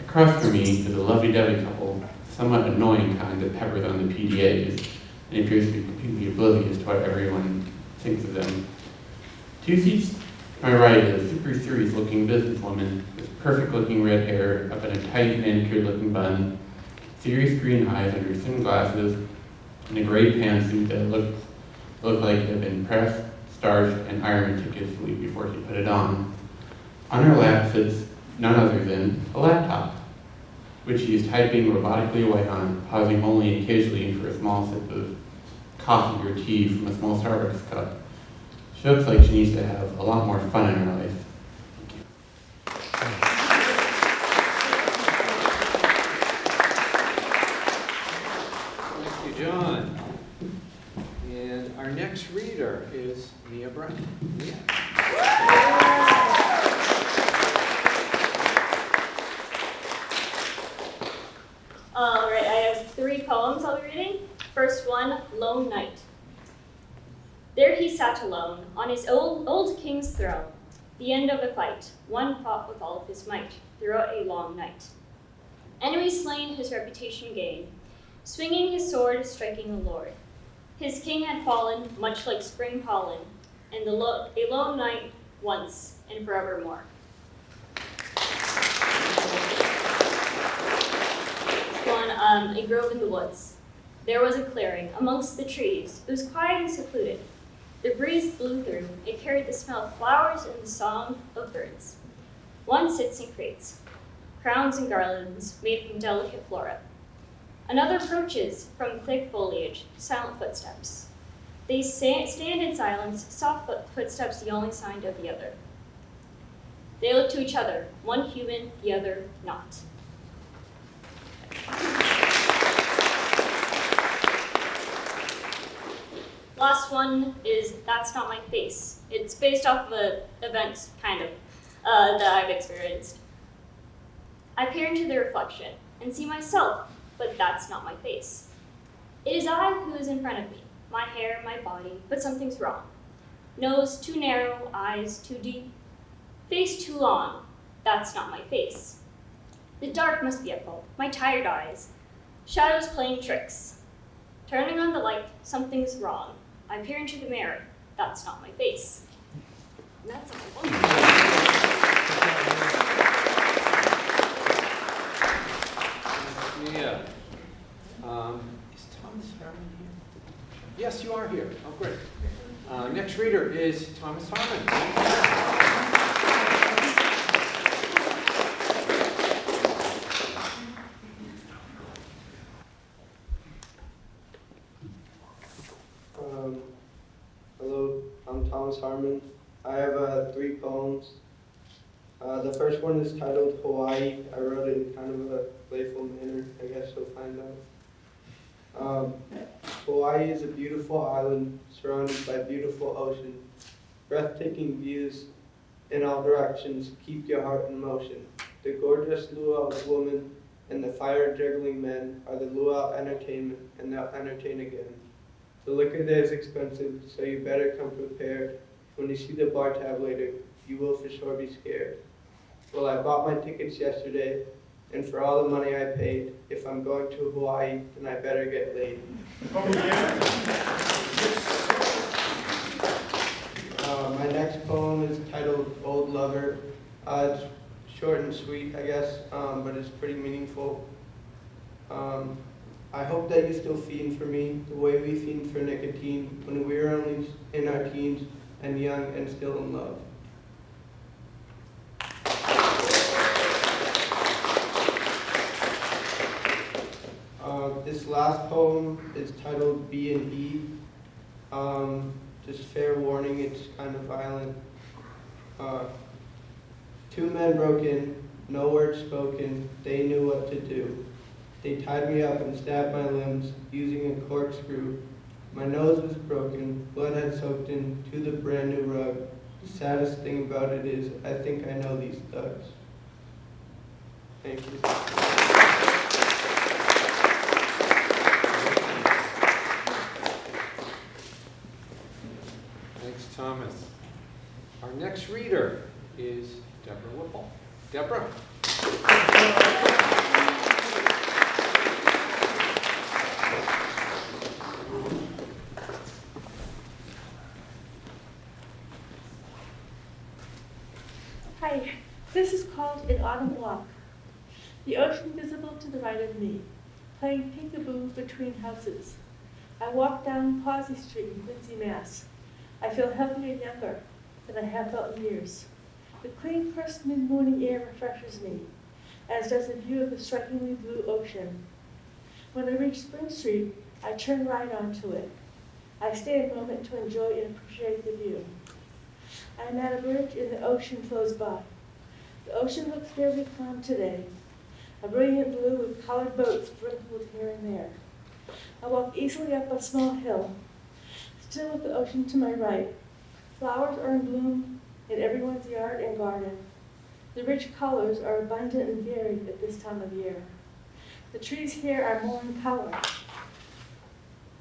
Across from me is a lovey-dovey couple, somewhat annoying kind that peppers on the PDAs and appears to be completely oblivious to what everyone thinks of them. 2 seats to my right is a super serious-looking businesswoman with perfect-looking red hair up in a tight, manicured-looking bun, serious green eyes under thin glasses, and a gray pantsuit that looked like it had been pressed, starched, and ironed meticulously before she put it on. On her lap sits none other than a laptop, which she is typing robotically away on, pausing only occasionally for a small sip of coffee or tea from a small Starbucks cup. She looks like she needs to have a lot more fun in her life. Thank you, John. And our next reader is Mia Brown. Mia. All right, I have 3 poems I'll be reading. First one, Lone Knight. There he sat alone, on his old king's throne, the end of a fight, one fought with all of his might, throughout a long night. Enemies slain, his reputation gained, swinging his sword, striking a lord. His king had fallen, much like spring pollen, and a lone knight once and forevermore. One, a grove in the woods. There was a clearing amongst the trees. It was quiet and secluded. The breeze blew through. It carried the smell of flowers and the song of birds. One sits and creates crowns and garlands made from delicate flora. Another approaches from thick foliage, silent footsteps. They stand in silence, soft footsteps the only sign of the other. They look to each other, one human, the other not. Last one is That's Not My Face. It's based off of events, kind of, that I've experienced. I peer into the reflection. and see myself, but that's not my face. It is I who is in front of me, my hair, my body, but something's wrong. Nose too narrow, eyes too deep, face too long, that's not my face. The dark must be at fault, my tired eyes, shadows playing tricks. Turning on the light, something's wrong. I peer into the mirror, that's not my face. And that's all I want. Yeah. Is Thomas Harmon here? Yes, you are here. Oh, great. Next reader is Thomas Harmon. Hello, I'm Thomas Harmon. I have 3 poems. The first one is titled Hawaii. I wrote it in kind of a playful manner. I guess you'll find out. Hawaii is a beautiful island surrounded by beautiful ocean. Breathtaking views in all directions keep your heart in motion. The gorgeous luau woman and the fire-juggling men are the luau entertainment, and they'll entertain again. The liquor there is expensive, so you better come prepared. When you see the bar tab later, you will for sure be scared. Well, I bought my tickets yesterday, and for all the money I paid, if I'm going to Hawaii, then I better get laid. My next poem is titled Old Lover. It's short and sweet, I guess, but it's pretty meaningful. I hope that you still fiend for me the way we fiend for nicotine when we were only in our teens and young and still in love. This last poem is titled B&E. Just fair warning, it's kind of violent. 2 men broke in, no word spoken, they knew what to do. They tied me up and stabbed my limbs using a corkscrew. My nose was broken, blood had soaked into the brand new rug. The saddest thing about it is, I think I know these thugs. Thank you. Thanks, Thomas. Our next reader is Deborah Whipple. Deborah. Hi, this is called An Autumn Walk. The ocean visible to the right of me, playing peekaboo between houses. I walk down Pawsey Street in Quincy, Mass. I feel healthier and younger than I have felt in years. The clean, crisp mid-morning air refreshes me, as does the view of the strikingly blue ocean. When I reach Spring Street, I turn right onto it. I stay a moment to enjoy and appreciate the view. I am at a bridge and the ocean flows by. The ocean looks very calm today, a brilliant blue with colored boats sprinkled here and there. I walk easily up a small hill, still with the ocean to my right. Flowers are in bloom in everyone's yard and garden. The rich colors are abundant and varied at this time of year. The trees here are more in color.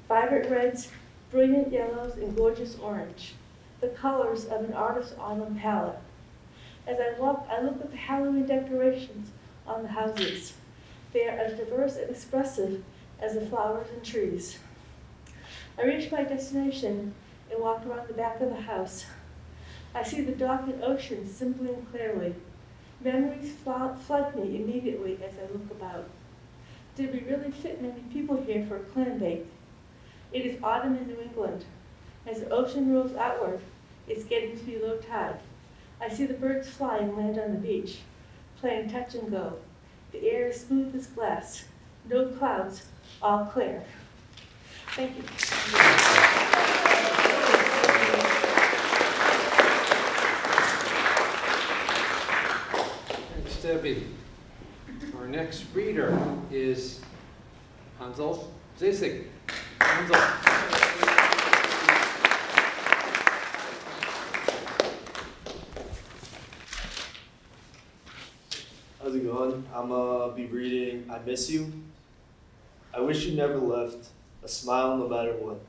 Vibrant reds, brilliant yellows, and gorgeous orange. The colors of an artist's autumn palette. As I walk, I look at the Halloween decorations on the houses. They are as diverse and expressive as the flowers and trees. I reach my destination and walk around the back of the house. I see the darkened ocean simply and clearly. Memories flood me immediately as I look about. Did we really fit many people here for a clam bake? It is autumn in New England. As the ocean rolls outward, it's getting to be low tide. I see the birds fly and land on the beach, playing touch and go. The air is smooth as glass, no clouds, all clear. Thank you. Thanks, Debbie. Our next reader is Hansel Zasik. Hansel. How's it going? everyone. I'm gonna be reading I Miss You. I wish you never left, a smile no matter what,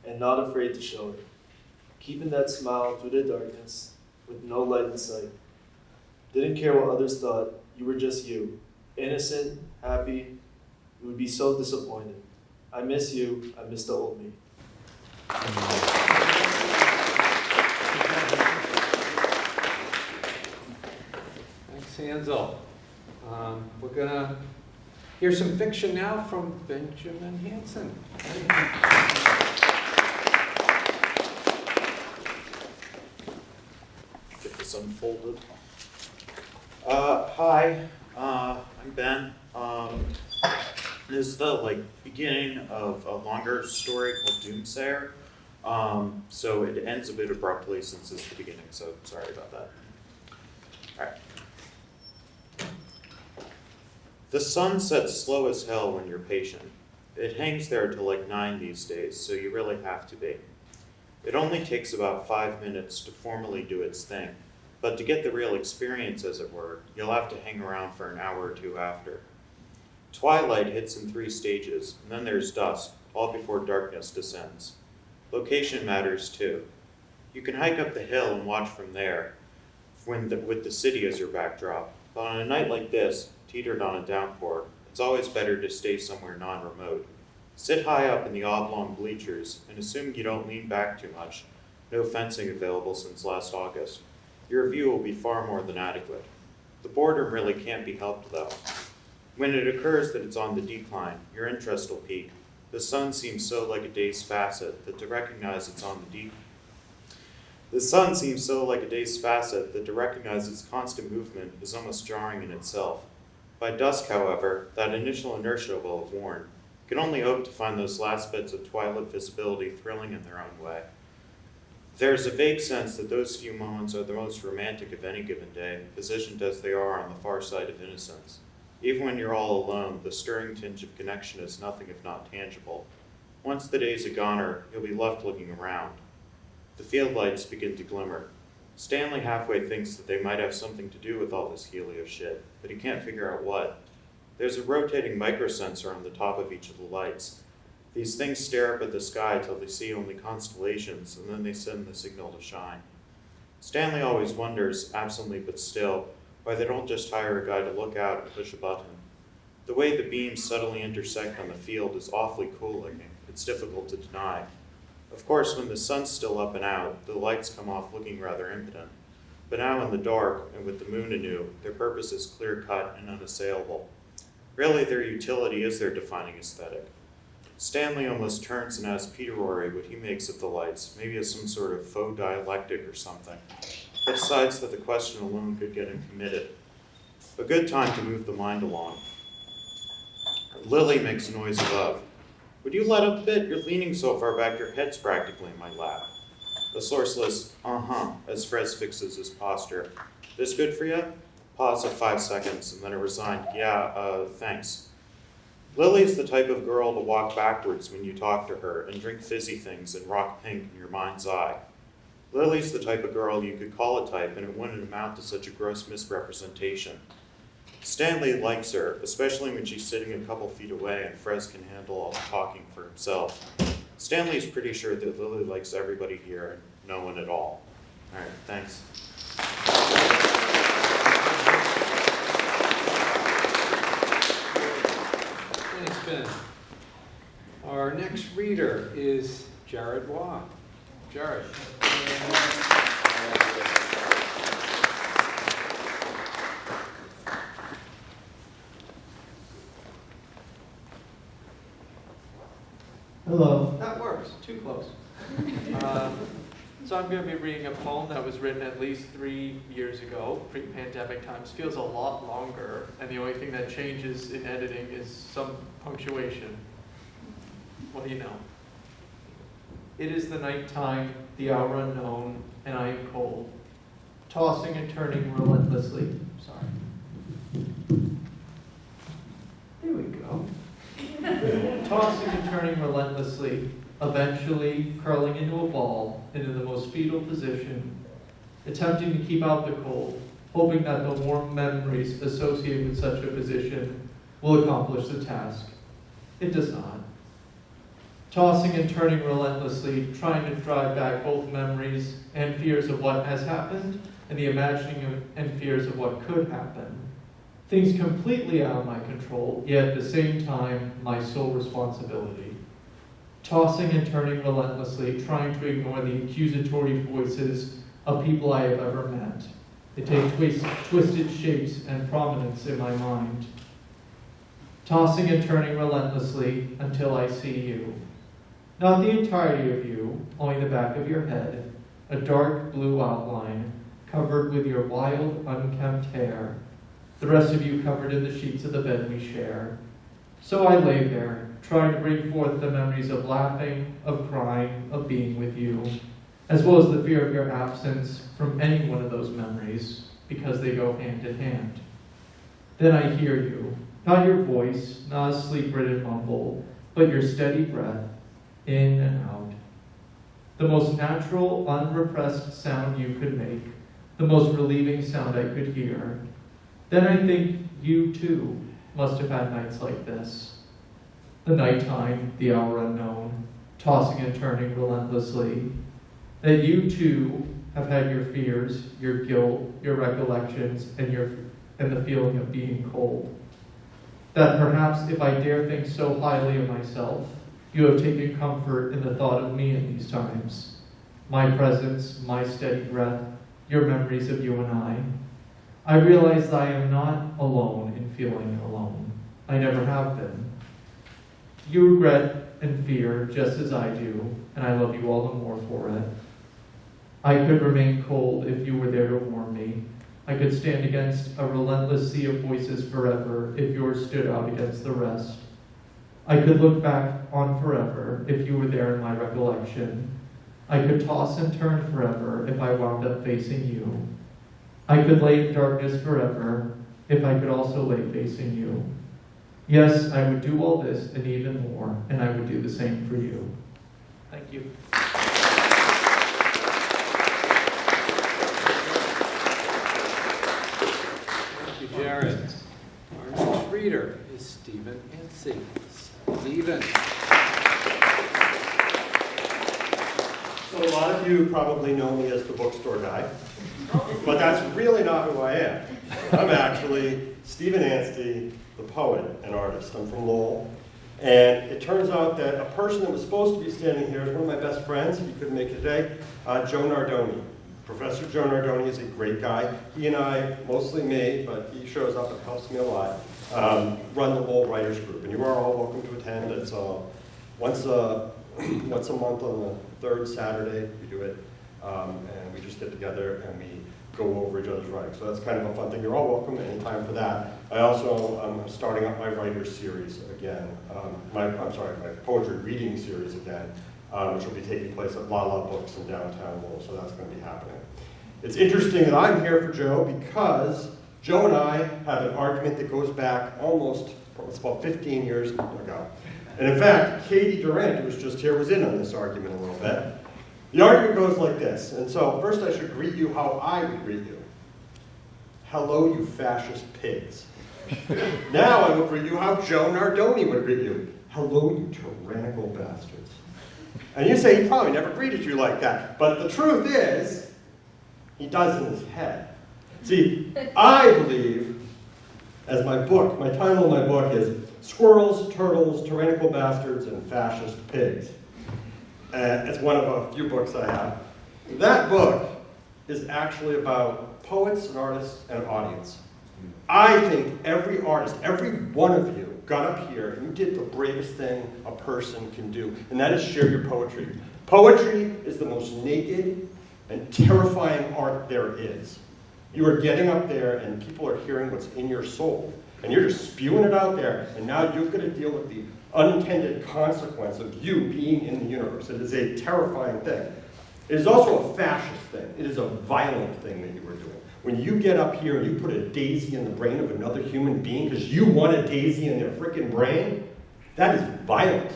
and not afraid to show it. Keeping that smile through the darkness with no light in sight. Didn't care what others thought, you were just you. Innocent, happy, you would be so disappointed. I miss you, I miss the old me. Thanks, Hansel. We're gonna hear some fiction now from Benjamin Hansen. Get this unfolded. Hi, I'm Ben. This is the beginning of a longer story called Doomsayer. So it ends a bit abruptly since it's the beginning, so sorry about that. Alright. The sun sets slow as hell when you're patient. It hangs there till 9 these days, so you really have to be. It only takes about 5 minutes to formally do its thing, but to get the real experience, as it were, you'll have to hang around for an hour or two after. Twilight hits in 3 stages, and then there's dusk, all before darkness descends. Location matters too. You can hike up the hill and watch from there, with the city as your backdrop, but on a night like this, teetered on a downpour, it's always better to stay somewhere non-remote. Sit high up in the oblong bleachers, and assuming you don't lean back too much, no fencing available since last August, your view will be far more than adequate. The boredom really can't be helped though. When it occurs that it's on the decline, your interest will peak. The sun seems so like a day's facet that to recognize it's on the recognize its constant movement is almost jarring in itself. By dusk, however, that initial inertia will have worn. You can only hope to find those last bits of twilight visibility thrilling in their own way. There's a vague sense that those few moments are the most romantic of any given day, positioned as they are on the far side of innocence. Even when you're all alone, the stirring tinge of connection is nothing if not tangible. Once the day's a goner, you'll be left looking around. The field lights begin to glimmer. Stanley halfway thinks that they might have something to do with all this helio shit, but he can't figure out what. There's a rotating microsensor on the top of each of the lights. These things stare up at the sky till they see only constellations, and then they send the signal to shine. Stanley always wonders, absently but still, why they don't just hire a guy to look out and push a button. The way the beams subtly intersect on the field is awfully cool looking. It's difficult to deny. Of course, when the sun's still up and out, the lights come off looking rather impotent. But now in the dark, and with the moon anew, their purpose is clear-cut and unassailable. Really, their utility is their defining aesthetic. Stanley almost turns and asks Peter Rory what he makes of the lights, maybe as some sort of faux dialectic or something, but decides that the question alone could get him committed. A good time to move the mind along. Lily makes a noise above. Would you let up a bit? You're leaning so far back your head's practically in my lap. The sourceless, as Fres fixes his posture. This good for you? Pause of 5 seconds, and then a resigned, thanks. Lily's the type of girl to walk backwards when you talk to her and drink fizzy things and rock pink in your mind's eye. Lily's the type of girl you could call a type and it wouldn't amount to such a gross misrepresentation. Stanley likes her, especially when she's sitting a couple feet away and Fres can handle all the talking for himself. Stanley's pretty sure that Lily likes everybody here and no one at all. All right, thanks. Thanks, Ben. Our next reader is Jared Wong. Jared. Hello. That works. Too close. So I'm going to be reading a poem that was written at least 3 years ago, pre-pandemic times. Feels a lot longer, and the only thing that changes in editing is some punctuation. What do you know? It is the nighttime, the hour unknown, and I am cold, tossing and turning relentlessly. Sorry. There we go. Tossing and turning relentlessly, eventually curling into a ball and in the most fetal position, attempting to keep out the cold, hoping that the warm memories associated with such a position will accomplish the task. It does not. Tossing and turning relentlessly, trying to drive back both memories and fears of what has happened and the imagining of, and fears of what could happen. Things completely out of my control, yet at the same time, my sole responsibility. Tossing and turning relentlessly, trying to ignore the accusatory voices of people I have ever met. They take twisted shapes and prominence in my mind. Tossing and turning relentlessly until I see you. Not the entirety of you, only the back of your head, a dark blue outline covered with your wild, unkempt hair, the rest of you covered in the sheets of the bed we share. So I lay there, trying to bring forth the memories of laughing, of crying, of being with you, as well as the fear of your absence from any one of those memories, because they go hand in hand. Then I hear you, not your voice, not a sleep-ridden mumble, but your steady breath, in and out. The most natural, unrepressed sound you could make, the most relieving sound I could hear. Then I think you, too, must have had nights like this. The nighttime, the hour unknown, tossing and turning relentlessly. That you, too, have had your fears, your guilt, your recollections, and the feeling of being cold. That perhaps if I dare think so highly of myself, you have taken comfort in the thought of me in these times. My presence, my steady breath, your memories of you and I realize that I am not alone in feeling alone. I never have been. You regret and fear just as I do, and I love you all the more for it. I could remain cold if you were there to warm me. I could stand against a relentless sea of voices forever if yours stood out against the rest. I could look back on forever if you were there in my recollection. I could toss and turn forever if I wound up facing you. I could lay in darkness forever if I could also lay facing you. Yes, I would do all this and even more, and I would do the same for you. Thank you. Thank you, Jared. Our next reader is Stephen Hansen. Stephen. So a lot of you probably know me as the bookstore guy, but that's really not who I am. I'm actually Stephen Anstey, the poet and artist. I'm from Lowell, and it turns out that a person that was supposed to be standing here is one of my best friends. He couldn't make it today, Joe Nardoni. Professor Joe Nardoni is a great guy. He and I, mostly me, but he shows up and helps me a lot, run the Lowell Writers Group, and you are all welcome to attend. It's once a month on the third Saturday. We do it, and we just get together and we go over each other's writing. So that's kind of a fun thing. You're all welcome anytime for that. I also am starting up my writer's series again. My poetry reading series again, which will be taking place at Lala Books in downtown Lowell. So that's going to be happening. It's interesting that I'm here for Joe because Joe and I have an argument that goes back it's about 15 years ago. And in fact, Katie Durant, who was just here, was in on this argument a little bit. The argument goes like this, and so first I should greet you how I would greet you. Hello, you fascist pigs. Now I will greet you how Joe Nardoni would greet you. Hello, you tyrannical bastards. And you say he probably never greeted you like that, but the truth is, he does in his head. See, I believe, as my title of my book is Squirrels, Turtles, Tyrannical Bastards, and Fascist Pigs. It's one of a few books I have. That book is actually about poets and artists and an audience. I think every artist, every one of you got up here and you did the bravest thing a person can do, and that is share your poetry. Poetry is the most naked and terrifying art there is. You are getting up there and people are hearing what's in your soul, and you're just spewing it out there, and now you've got to deal with the unintended consequence of you being in the universe. It is a terrifying thing. It is also a fascist thing. It is a violent thing that you are doing. When you get up here and you put a daisy in the brain of another human being because you want a daisy in their frickin' brain, that is violent.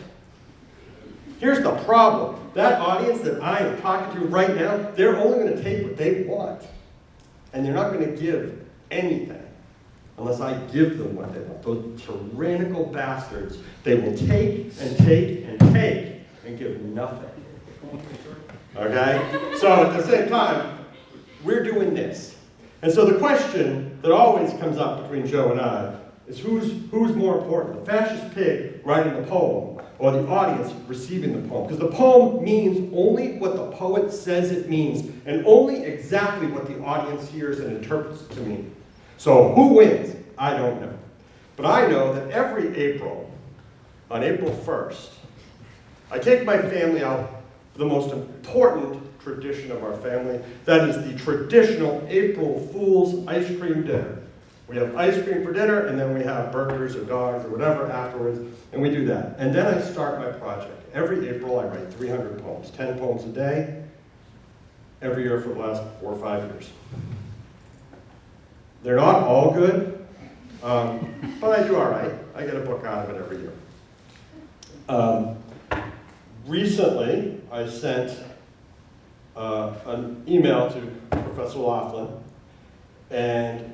Here's the problem. That audience that I am talking to right now, they're only going to take what they want. And they're not going to give anything unless I give them what they want. Those tyrannical bastards, they will take and take and take and give nothing. Okay? So at the same time, we're doing this. And so the question that always comes up between Joe and I is who's more important, the fascist pig writing the poem or the audience receiving the poem? Because the poem means only what the poet says it means and only exactly what the audience hears and interprets it to mean. So who wins? I don't know. But I know that every April, on April 1st, I take my family out for the most important tradition of our family. That is the traditional April Fool's ice cream dinner. We have ice cream for dinner, and then we have burgers or dogs or whatever afterwards, and we do that. And then I start my project. Every April, I write 300 poems, 10 poems a day, every year for the last 4 or 5 years. They're not all good, but I do all right. I get a book out of it every year. Recently, I sent an email to Professor Laughlin, and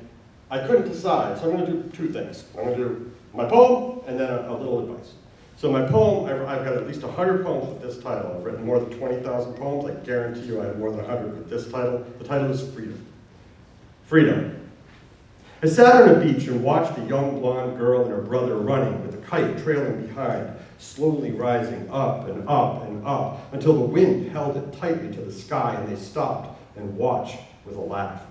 I couldn't decide, so I'm going to do 2 things. I'm going to do my poem and then a little advice. So my poem, I've got at least 100 poems with this title. I've written more than 20,000 poems. I guarantee you I have more than 100 with this title. The title is Freedom. Freedom. I sat on a beach and watched a young blonde girl and her brother running with a kite trailing behind, slowly rising up and up and up until the wind held it tightly to the sky and they stopped and watched with a laugh.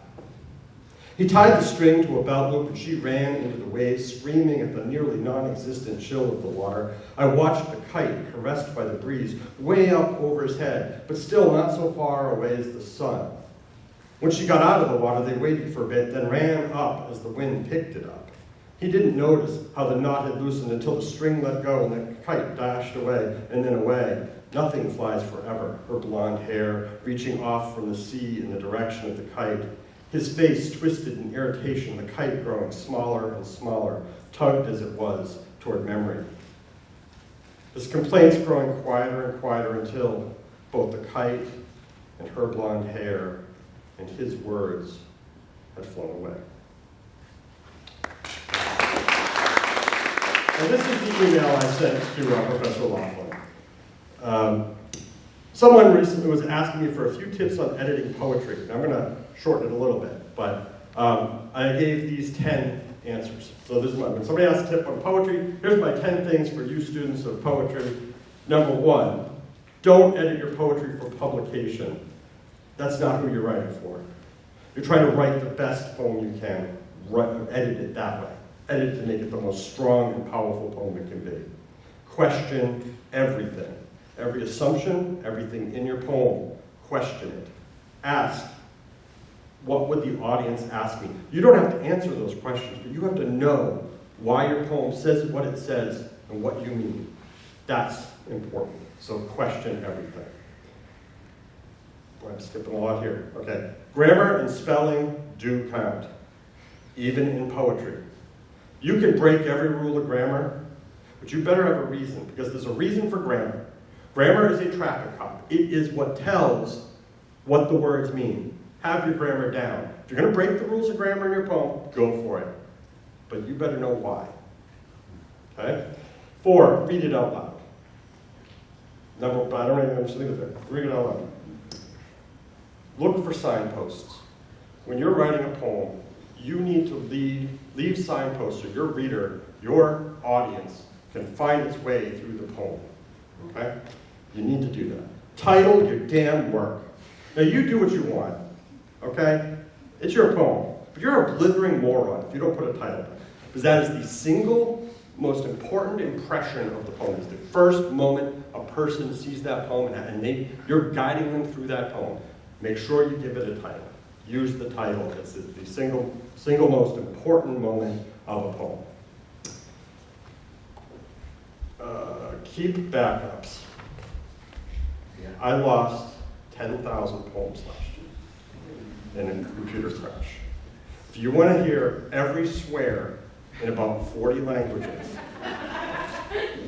He tied the string to a belt loop and she ran into the waves, screaming at the nearly non-existent chill of the water. I watched the kite, caressed by the breeze, way up over his head, but still not so far away as the sun. When she got out of the water, they waited for a bit, then ran up as the wind picked it up. He didn't notice how the knot had loosened until the string let go and the kite dashed away and then away. Nothing flies forever, her blonde hair reaching off from the sea in the direction of the kite. His face twisted in irritation, the kite growing smaller and smaller, tugged as it was toward memory. His complaints growing quieter and quieter until both the kite and her blonde hair and his words had flown away. And this is the email I sent to Professor Laughlin. Someone recently was asking me for a few tips on editing poetry. And I'm going to shorten it a little bit, but I gave these 10 answers. So this is when somebody asks a tip on poetry, here's my 10 things for you students of poetry. Number 1, don't edit your poetry for publication. That's not who you're writing for. You're trying to write the best poem you can, edit it that way. Edit it to make it the most strong and powerful poem it can be. Question everything. Every assumption, everything in your poem, question it. Ask, what would the audience ask me? You don't have to answer those questions, but you have to know why your poem says what it says and what you mean. That's important. So question everything. Boy, I'm skipping a lot here. Okay. Grammar and spelling do count, even in poetry. You can break every rule of grammar, but you better have a reason, because there's a reason for grammar. Grammar is a traffic cop. It is what tells what the words mean. Have your grammar down. If you're going to break the rules of grammar in your poem, go for it. But you better know why. Okay? 4, read it out loud. I don't even just leave it there. Read it out loud. Look for signposts. When you're writing a poem, you need to leave signposts so your reader, your audience, can find its way through the poem. Okay? You need to do that. Title your damn work. Now you do what you want. Okay? It's your poem. But you're a blithering moron if you don't put a title there. Because that is the single most important impression of the poem. It's the first moment a person sees that poem and you're guiding them through that poem. Make sure you give it a title. Use the title. It's the single most important moment of a poem. Keep backups. I lost 10,000 poems last year in a computer crash. If you want to hear every swear in about 40 languages,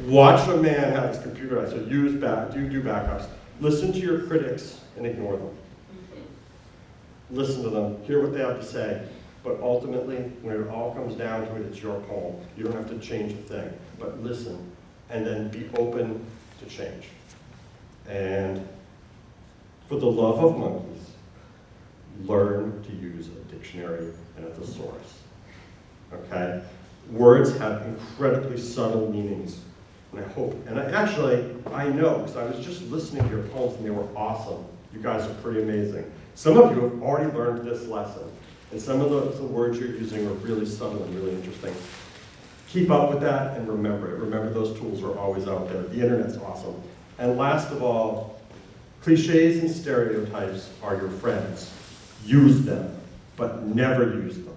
watch a man have his computer. I said, do backups. Listen to your critics and ignore them. listen to them, hear what they have to say. But ultimately, when it all comes down to it, it's your poem. You don't have to change a thing, but listen, and then be open to change. And for the love of monkeys, learn to use a dictionary and a thesaurus. Okay? Words have incredibly subtle meanings. And I hope, and I know, because I was just listening to your poems and they were awesome. You guys are pretty amazing. Some of you have already learned this lesson. And some of the words you're using are really subtle and really interesting. Keep up with that and remember it. Remember those tools are always out there. The internet's awesome. And last of all, cliches and stereotypes are your friends. Use them, but never use them.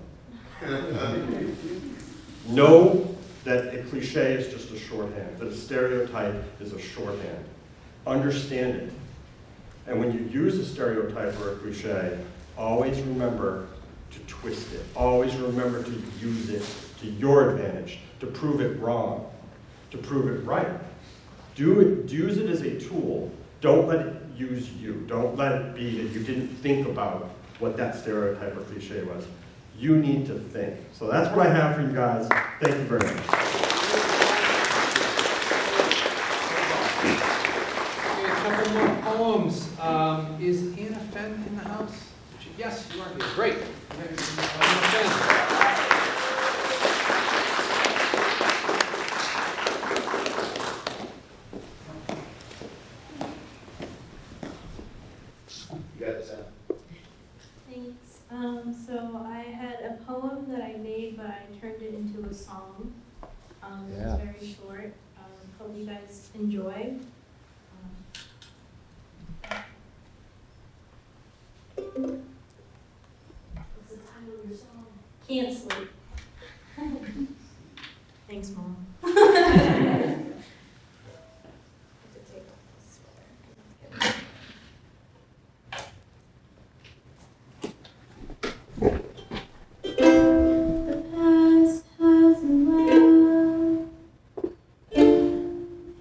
Know that a cliche is just a shorthand, that a stereotype is a shorthand. Understand it. And when you use a stereotype or a cliche, always remember to twist it. Always remember to use it to your advantage, to prove it wrong, to prove it right. Use it as a tool. Don't let it use you. Don't let it be that you didn't think about what that stereotype or cliche was. You need to think. So that's what I have for you guys. Thank you very much. Okay, a couple more poems. Is Anna Fenn in the house? Yes, you are here. Great. Anna Fenn. Thanks. So I had a poem that I made, but I turned it into a song. It was very short. Hope you guys enjoy. What's the title of your song? Can't Sleep. Thanks, Mom. The past hasn't left.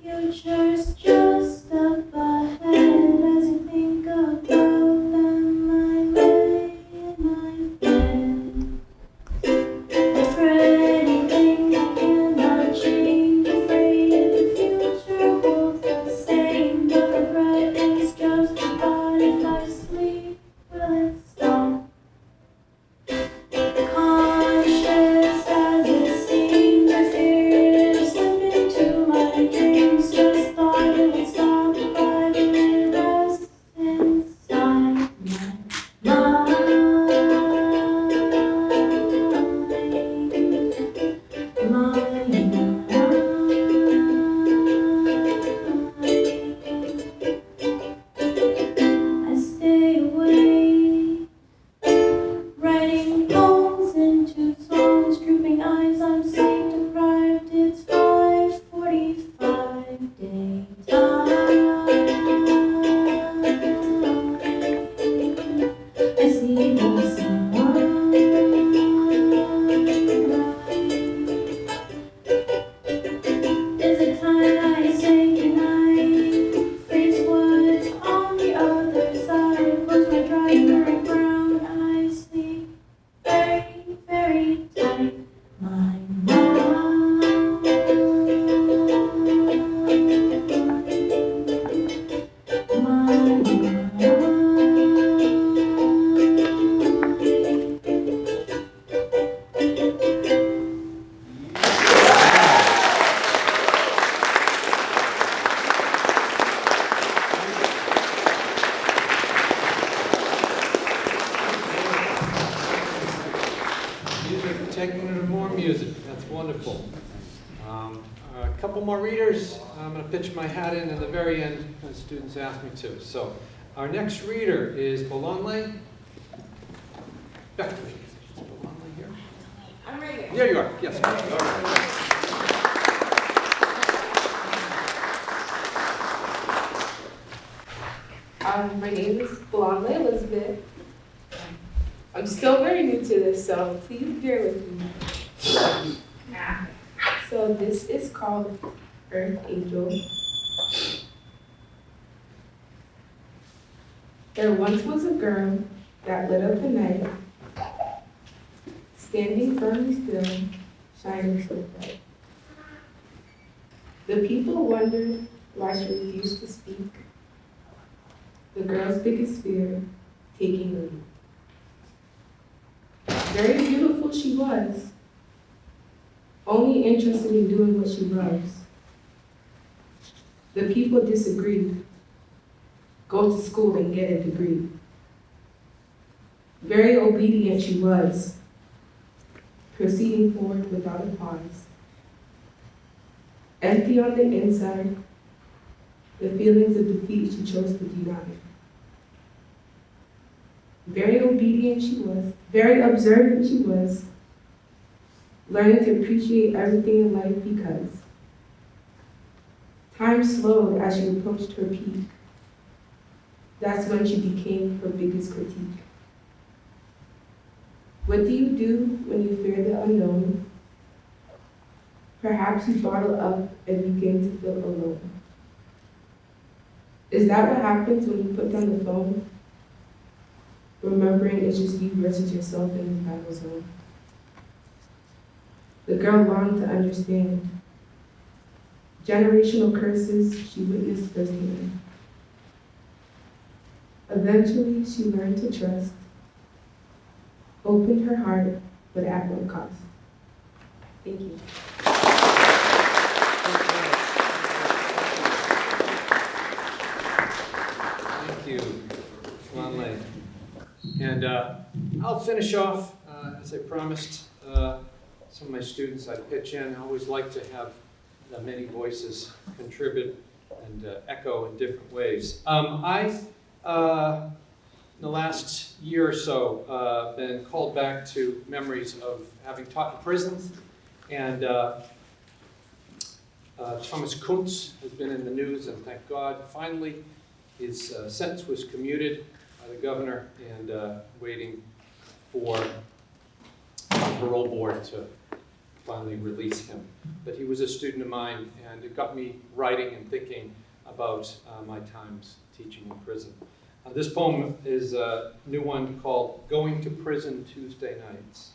Future's just up ahead as you think about them. I lay in my bed. Regretting things I cannot change. Afraid the future holds the same. But regret is just a thought. If I sleep, will it stop? Conscious as it seems, I feared it'll slip into my dreams. Just thought it would stop if I let it rest inside my I stay awake, writing poems into songs, drooping eyes, I'm sleep deprived. It's 5:45 daytime. I see the sun rise. Is it time I say goodnight? Face what's on the other side. Close my dry, wearing brown eyes. Sleep very, very tight. My Music, taking into more music. That's wonderful. A couple more readers. I'm going to pitch my hat in at the very end when students ask me to. So, our next reader is Bolonle. Bedford. Is Bolonle here? I'm right here. There you are. Yes. My name is Blonde Elizabeth. I'm still very new to this, so please bear with me. So this is called Earth Angel. There once was a girl that lit up the night, standing firmly still, shining so bright. The people wondered why she refused to speak. The girl's biggest fear, taking the lead. Very beautiful she was, only interested in doing what she loves. The people disagreed. Go to school and get a degree. Very obedient she was, proceeding forward without a pause. Empty on the inside, the feelings of defeat she chose to deny. Very obedient she was, very observant she was, learning to appreciate everything in life because time slowed as she approached her peak. That's when she became her biggest critique. What do you do when you fear the unknown? Perhaps you bottle up and begin to feel alone. Is that what happens when you put down the phone? Remembering it's just you versus yourself in the battle zone. The girl longed to understand. Generational curses she witnessed firsthand. Eventually, she learned to trust, opened her heart, but at what cost? Thank you. Thank you, Lonley. And I'll finish off, as I promised, some of my students I'd pitch in. I always like to have many voices contribute and echo in different ways. In the last year or so, been called back to memories of having taught in prisons, and Thomas Kuntz has been in the news, and thank God, finally, his sentence was commuted by the governor, and waiting for the parole board to finally release him. But he was a student of mine, and it got me writing and thinking about my times teaching in prison. This poem is a new one called Going to Prison Tuesday Nights.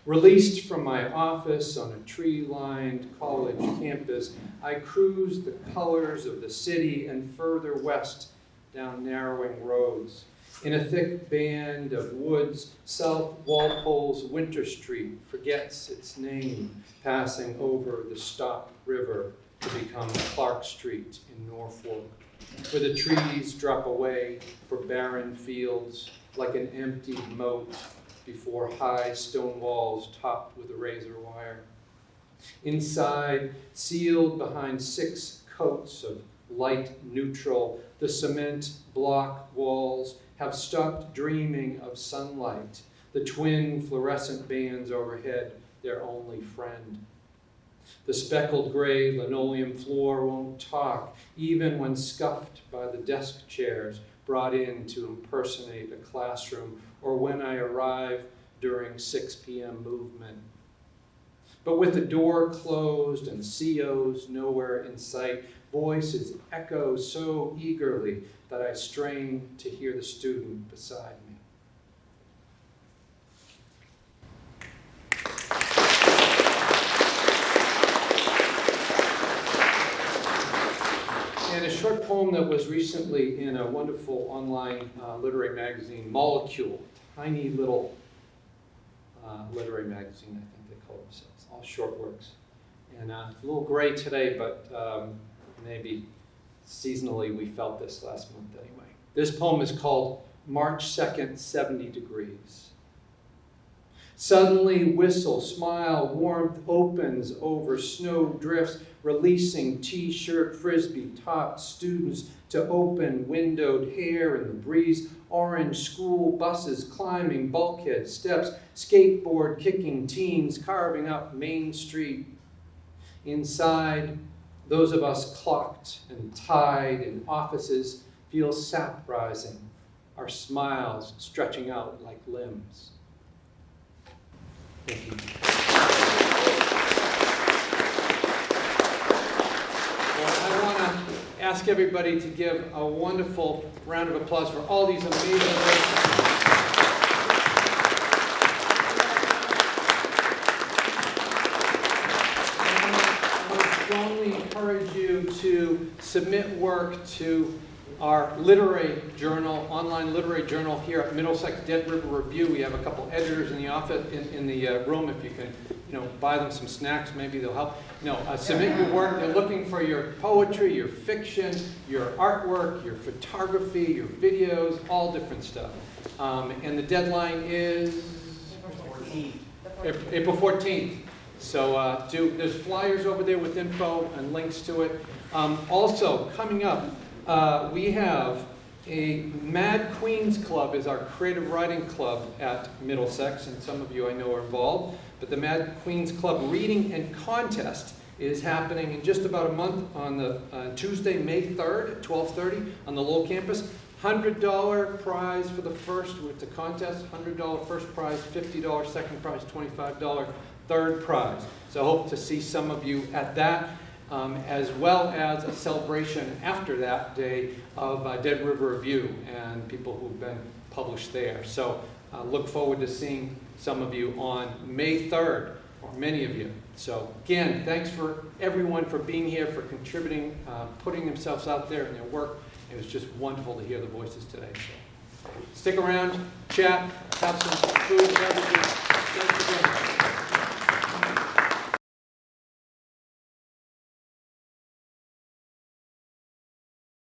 Released from my office on a tree-lined college campus, I cruised the colors of the city and further west down narrowing roads. In a thick band of woods, South Walpole's Winter Street forgets its name, passing over the Stock River to become Clark Street in Norfolk, where the trees drop away for barren fields like an empty moat before high stone walls topped with a razor wire. Inside, sealed behind 6 coats of light neutral, the cement block walls have stopped dreaming of sunlight, the twin fluorescent bands overhead, their only friend. The speckled gray linoleum floor won't talk, even when scuffed by the desk chairs brought in to impersonate a classroom, or when I arrive during 6 p.m. movement. But with the door closed and COs nowhere in sight, voices echo so eagerly that I strain to hear the student beside me. And a short poem that was recently in a wonderful online literary magazine, Molecule, tiny little literary magazine, I think they call themselves, all short works. And a little gray today, but maybe seasonally we felt this last month anyway. This poem is called March 2nd, 70 Degrees. Suddenly whistle, smile, warmth opens over snow drifts, releasing t-shirt frisbee topped students to open windowed hair in the breeze, orange school buses climbing bulkhead steps, skateboard kicking teens carving up Main Street. Inside, those of us clocked and tied in offices feel sap rising, our smiles stretching out like limbs. Thank you. Well, I want to ask everybody to give a wonderful round of applause for all these amazing submit work to our literary journal, online literary journal here at Middlesex Dead River Review. We have a couple editors in the office, in the room. If you can, buy them some snacks, maybe they'll help. Submit your work. They're looking for your poetry, your fiction, your artwork, your photography, your videos, all different stuff. And the deadline is April 14th. So there's flyers over there with info and links to it. Also, coming up, we have a Mad Queens Club is our creative writing club at Middlesex, and some of you I know are involved. But the Mad Queens Club reading and contest is happening in just about a month on the Tuesday, May 3rd at 12:30 on the Lowell campus. $100 prize for the first with the contest, $100 first prize, $50 second prize, $25 third prize. So I hope to see some of you at that. As well as a celebration after that day of Dead River Review and people who've been published there. So look forward to seeing some of you on May 3rd, or many of you. So again, thanks for everyone for being here, for contributing, putting themselves out there in their work. It was just wonderful to hear the voices today. So stick around, chat, have some food, beverages. Thanks again.